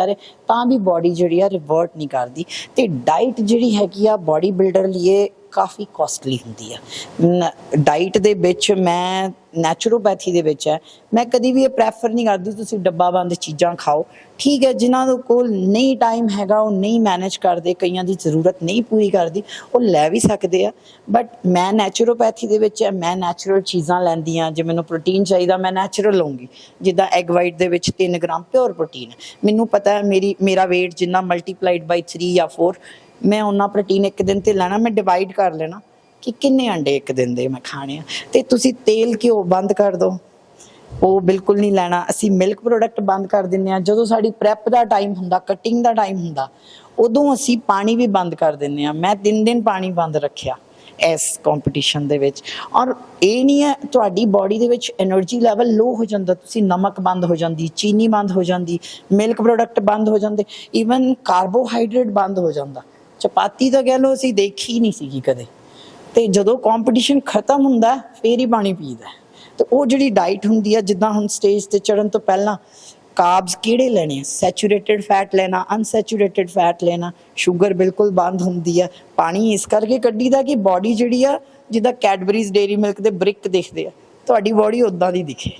ਰਹੇ, ਤਾਂ ਵੀ ਬਾਡੀ ਜਿਹੜੀ ਆ ਰਿਵਰਟ ਨਹੀਂ ਕਰਦੀ। ਤੇ ਡਾਈਟ ਜਿਹੜੀ ਹੈਗੀ ਆ ਬਾਡੀ ਬਿਲਡਰ ਲਈ ਕਾਫੀ ਕੋਸਟਲੀ ਹੁੰਦੀ ਆ। ਡਾਈਟ ਦੇ ਵਿੱਚ ਮੈਂ ਨੈਚੁਰੋਪੈਥੀ ਦੇ ਵਿੱਚ ਹੈ, ਮੈਂ ਕਦੀ ਵੀ ਇਹ ਪ੍ਰੈਫਰ ਨਹੀਂ ਕਰਦੀ ਤੁਸੀਂ ਡੱਬਾ ਬੰਦ ਚੀਜ਼ਾਂ ਖਾਓ। ਠੀਕ ਹੈ, ਜਿਨ੍ਹਾਂ ਦੇ ਕੋਲ ਨਹੀਂ ਟਾਈਮ ਹੈਗਾ, ਉਹ ਨਹੀਂ ਮੈਨੇਜ ਕਰਦੇ, ਕਈਆਂ ਦੀ ਜ਼ਰੂਰਤ ਨਹੀਂ ਪੂਰੀ ਕਰਦੀ, ਉਹ ਲੈ ਵੀ ਸਕਦੇ ਆ। ਬਟ ਮੈਂ ਨੈਚੁਰੋਪੈਥੀ ਦੇ ਵਿੱਚ ਹੈ, ਮੈਂ ਨੈਚੁਰਲ ਚੀਜ਼ਾਂ ਲੈਂਦੀ ਹਾਂ। ਜੇ ਮੈਨੂੰ ਪ੍ਰੋਟੀਨ ਚਾਹੀਦਾ ਮੈਂ ਨੈਚੁਰਲ ਲਊਂਗੀ। ਜਿੱਦਾਂ ਐਗ ਵਾਈਟ ਦੇ ਵਿੱਚ 3 ਗ੍ਰਾਮ ਪਿਓਰ ਪ੍ਰੋਟੀਨ ਹੈ। ਮੈਨੂੰ ਪਤਾ ਹੈ ਮੇਰਾ weight ਜਿੰਨਾ ਮਲਟੀਪਲਾਈਡ ਬਾਈ 3 ਜਾਂ 4, ਮੈਂ ਉਹਨਾਂ ਪ੍ਰੋਟੀਨ ਇੱਕ ਦਿਨ ਤੇ ਲੈਣਾ। ਮੈਂ ਡਿਵਾਈਡ ਕਰ ਲੈਣਾ ਕਿ ਕਿੰਨੇ ਅੰਡੇ ਇੱਕ ਦਿਨ ਦੇ ਮੈਂ ਖਾਣੇ ਆ। ਤੇ ਤੁਸੀਂ ਤੇਲ ਘਿਓ ਬੰਦ ਕਰ ਦਿਓ, ਉਹ ਬਿਲਕੁਲ ਨਹੀਂ ਲੈਣਾ। ਅਸੀਂ ਮਿਲਕ ਪ੍ਰੋਡਕਟ ਬੰਦ ਕਰ ਦਿੰਦੇ ਹਾਂ। ਜਦੋਂ ਸਾਡੀ ਪ੍ਰੈਪ ਦਾ ਟਾਈਮ ਹੁੰਦਾ, ਕਟਿੰਗ ਦਾ ਟਾਈਮ ਹੁੰਦਾ, ਉਦੋਂ ਅਸੀਂ ਪਾਣੀ ਵੀ ਬੰਦ ਕਰ ਦਿੰਦੇ ਹਾਂ। ਮੈਂ 3 ਦਿਨ ਪਾਣੀ ਬੰਦ ਰੱਖਿਆ ਇਸ ਕੰਪੀਟੀਸ਼ਨ ਦੇ ਵਿੱਚ। ਔਰ ਇਹ ਨਹੀਂ ਹੈ, ਤੁਹਾਡੀ ਬਾਡੀ ਦੇ ਵਿੱਚ એનર્ਜੀ ਲੈਵਲ ਲੋ ਹੋ ਜਾਂਦਾ, ਤੁਸੀਂ ਨਮਕ ਬੰਦ ਹੋ ਜਾਂਦੀ, ਚੀਨੀ ਬੰਦ ਹੋ ਜਾਂਦੀ, ਮਿਲਕ ਪ੍ਰੋਡਕਟ ਬੰਦ ਹੋ ਜਾਂਦੇ, ਈਵਨ ਕਾਰਬੋਹਾਈਡਰੇਟ ਬੰਦ ਹੋ ਜਾਂਦਾ। ਚਪਾਤੀ ਤਾਂ ਕਹਿ ਲਓ ਅਸੀਂ ਦੇਖੀ ਨਹੀਂ ਸੀਗੀ ਕਦੇ, ਤੇ ਜਦੋਂ ਕੰਪੀਟੀਸ਼ਨ ਖਤਮ ਹੁੰਦਾ ਫੇਰ ਹੀ ਪਾਣੀ ਪੀਦਾ। ਤੇ ਉਹ ਜਿਹੜੀ ਡਾਈਟ ਹੁੰਦੀ ਆ, ਜਿੱਦਾਂ ਹੁਣ ਸਟੇਜ ਤੇ ਚੜਨ ਤੋਂ ਪਹਿਲਾਂ ਕਾਰਬਸ ਕਿਹੜੇ ਲੈਣੇ ਆ, ਸੈਚੂਰੇਟਡ ਫੈਟ ਲੈਣਾ, ਅਨਸੈਚੂਰੇਟਡ ਫੈਟ ਲੈਣਾ, ਸ਼ੂਗਰ ਬਿਲਕੁਲ ਬੰਦ ਹੁੰਦੀ ਆ। ਪਾਣੀ ਇਸ ਕਰਕੇ ਕੱਢੀਦਾ ਕਿ ਬਾਡੀ ਜਿਹੜੀ ਆ, ਜਿੱਦਾਂ ਕੈਡਬਰੀਜ਼ ਡੇਰੀ ਮਿਲਕ ਦੇ ਬ੍ਰਿਕ ਦਿਖਦੇ ਆ, ਤੁਹਾਡੀ ਬਾਡੀ ਉਦਾਂ ਦੀ ਦਿਖੇ।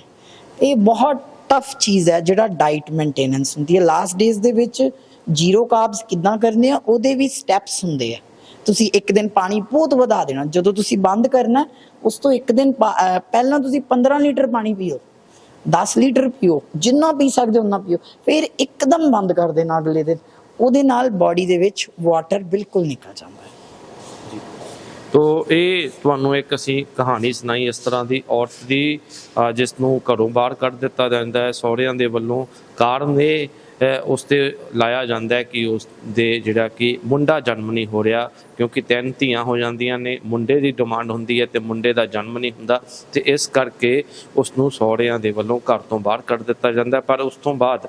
ਇਹ ਬਹੁਤ ਟਫ ਚੀਜ਼ ਹੈ ਜਿਹੜਾ ਡਾਈਟ ਮੇਨਟੇਨੈਂਸ ਹੁੰਦੀ ਹੈ। ਲਾਸਟ ਡੇਜ਼ ਦੇ ਵਿੱਚ ਜ਼ੀਰੋ ਕਾਰਬਸ ਕਿੱਦਾਂ ਕਰਨੇ ਆ, ਉਹਦੇ ਵੀ ਸਟੈਪਸ ਹੁੰਦੇ ਆ। ਤੁਸੀਂ ਇੱਕ ਦਿਨ ਪਾਣੀ ਬਹੁਤ ਵਧਾ ਦੇਣਾ, ਜਦੋਂ ਤੁਸੀਂ ਬੰਦ ਕਰਨਾ ਉਸ ਤੋਂ ਇੱਕ ਦਿਨ ਪਹਿਲਾਂ ਤੁਸੀਂ 15 ਲੀਟਰ ਪਾਣੀ ਪੀਓ, 10 ਲੀਟਰ ਪੀਓ, ਜਿੰਨਾ ਪੀ ਸਕਦੇ ਉਨਾ ਪੀਓ, ਫਿਰ ਇੱਕਦਮ ਬੰਦ ਕਰ ਦੇਣਾ ਅਗਲੇ ਦਿਨ। ਉਹਦੇ ਨਾਲ ਬਾਡੀ ਦੇ ਵਿੱਚ ਵਾਟਰ ਬਿਲਕੁਲ ਨਿਕਲ ਜਾਂਦਾ ਹੈ। ਤੋ ਇਹ ਤੁਹਾਨੂੰ ਇੱਕ ਅਸੀਂ ਕਹਾਣੀ ਸੁਣਾਈ ਇਸ ਤਰ੍ਹਾਂ ਦੀ ਔਰਤ ਦੀ, ਜਿਸ ਨੂੰ ਘਰੋਂ ਬਾਹਰ ਕੱਢ ਦਿੱਤਾ ਜਾਂਦਾ ਹੈ ਸਹੁਰਿਆਂ ਦੇ ਵੱਲੋਂ। ਕਾਰਨ ਇਹ ਉਸ 'ਤੇ ਲਾਇਆ ਜਾਂਦਾ ਹੈ ਕਿ ਉਸ ਦੇ ਜਿਹੜਾ ਕਿ ਮੁੰਡਾ ਜਨਮ ਨਹੀਂ ਹੋ ਰਿਹਾ, ਕਿਉਂਕਿ 3 ਧੀਆਂ ਹੋ ਜਾਂਦੀਆਂ ਨੇ, ਮੁੰਡੇ ਦੀ ਡਿਮਾਂਡ ਹੁੰਦੀ ਹੈ ਅਤੇ ਮੁੰਡੇ ਦਾ ਜਨਮ ਨਹੀਂ ਹੁੰਦਾ, ਅਤੇ ਇਸ ਕਰਕੇ ਉਸ ਨੂੰ ਸਹੁਰਿਆਂ ਦੇ ਵੱਲੋਂ ਘਰ ਤੋਂ ਬਾਹਰ ਕੱਢ ਦਿੱਤਾ ਜਾਂਦਾ। ਪਰ ਉਸ ਤੋਂ ਬਾਅਦ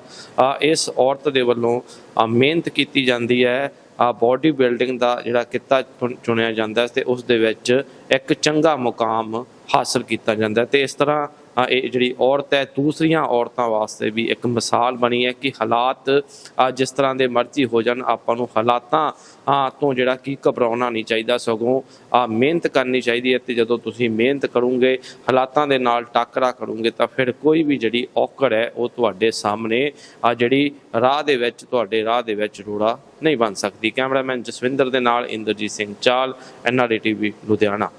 ਇਸ ਔਰਤ ਦੇ ਵੱਲੋਂ ਮਿਹਨਤ ਕੀਤੀ ਜਾਂਦੀ ਹੈ, ਬੋਡੀ ਬਿਲਡਿੰਗ ਦਾ ਜਿਹੜਾ ਕਿੱਤਾ ਚੁਣਿਆ ਜਾਂਦਾ ਅਤੇ ਉਸ ਦੇ ਵਿੱਚ ਇੱਕ ਚੰਗਾ ਮੁਕਾਮ ਹਾਸਲ ਕੀਤਾ ਜਾਂਦਾ। ਅਤੇ ਇਸ ਤਰ੍ਹਾਂ ਇਹ ਜਿਹੜੀ ਔਰਤ ਹੈ ਦੂਸਰੀਆਂ ਔਰਤਾਂ ਵਾਸਤੇ ਵੀ ਇੱਕ ਮਿਸਾਲ ਬਣੀ ਹੈ ਕਿ ਹਾਲਾਤ ਜਿਸ ਤਰ੍ਹਾਂ ਦੇ ਮਰਜ਼ੀ ਹੋ ਜਾਣ, ਆਪਾਂ ਨੂੰ ਹਾਲਾਤਾਂ ਤੋਂ ਜਿਹੜਾ ਕਿ ਘਬਰਾਉਣਾ ਨਹੀਂ ਚਾਹੀਦਾ, ਸਗੋਂ ਮਿਹਨਤ ਕਰਨੀ ਚਾਹੀਦੀ ਹੈ। ਅਤੇ ਜਦੋਂ ਤੁਸੀਂ ਮਿਹਨਤ ਕਰੋਗੇ, ਹਾਲਾਤਾਂ ਦੇ ਨਾਲ ਟਾਕਰਾ ਕਰੋਗੇ, ਤਾਂ ਫਿਰ ਕੋਈ ਵੀ ਜਿਹੜੀ ਔਕੜ ਹੈ ਉਹ ਤੁਹਾਡੇ ਸਾਹਮਣੇ ਜਿਹੜੀ ਤੁਹਾਡੇ ਰਾਹ ਦੇ ਵਿੱਚ ਰੋੜਾ ਨਹੀਂ ਬਣ ਸਕਦੀ। ਕੈਮਰਾਮੈਨ ਜਸਵਿੰਦਰ ਦੇ ਨਾਲ ਇੰਦਰਜੀਤ ਸਿੰਘ ਚਾਲ, NRA TV ਲੁਧਿਆਣਾ।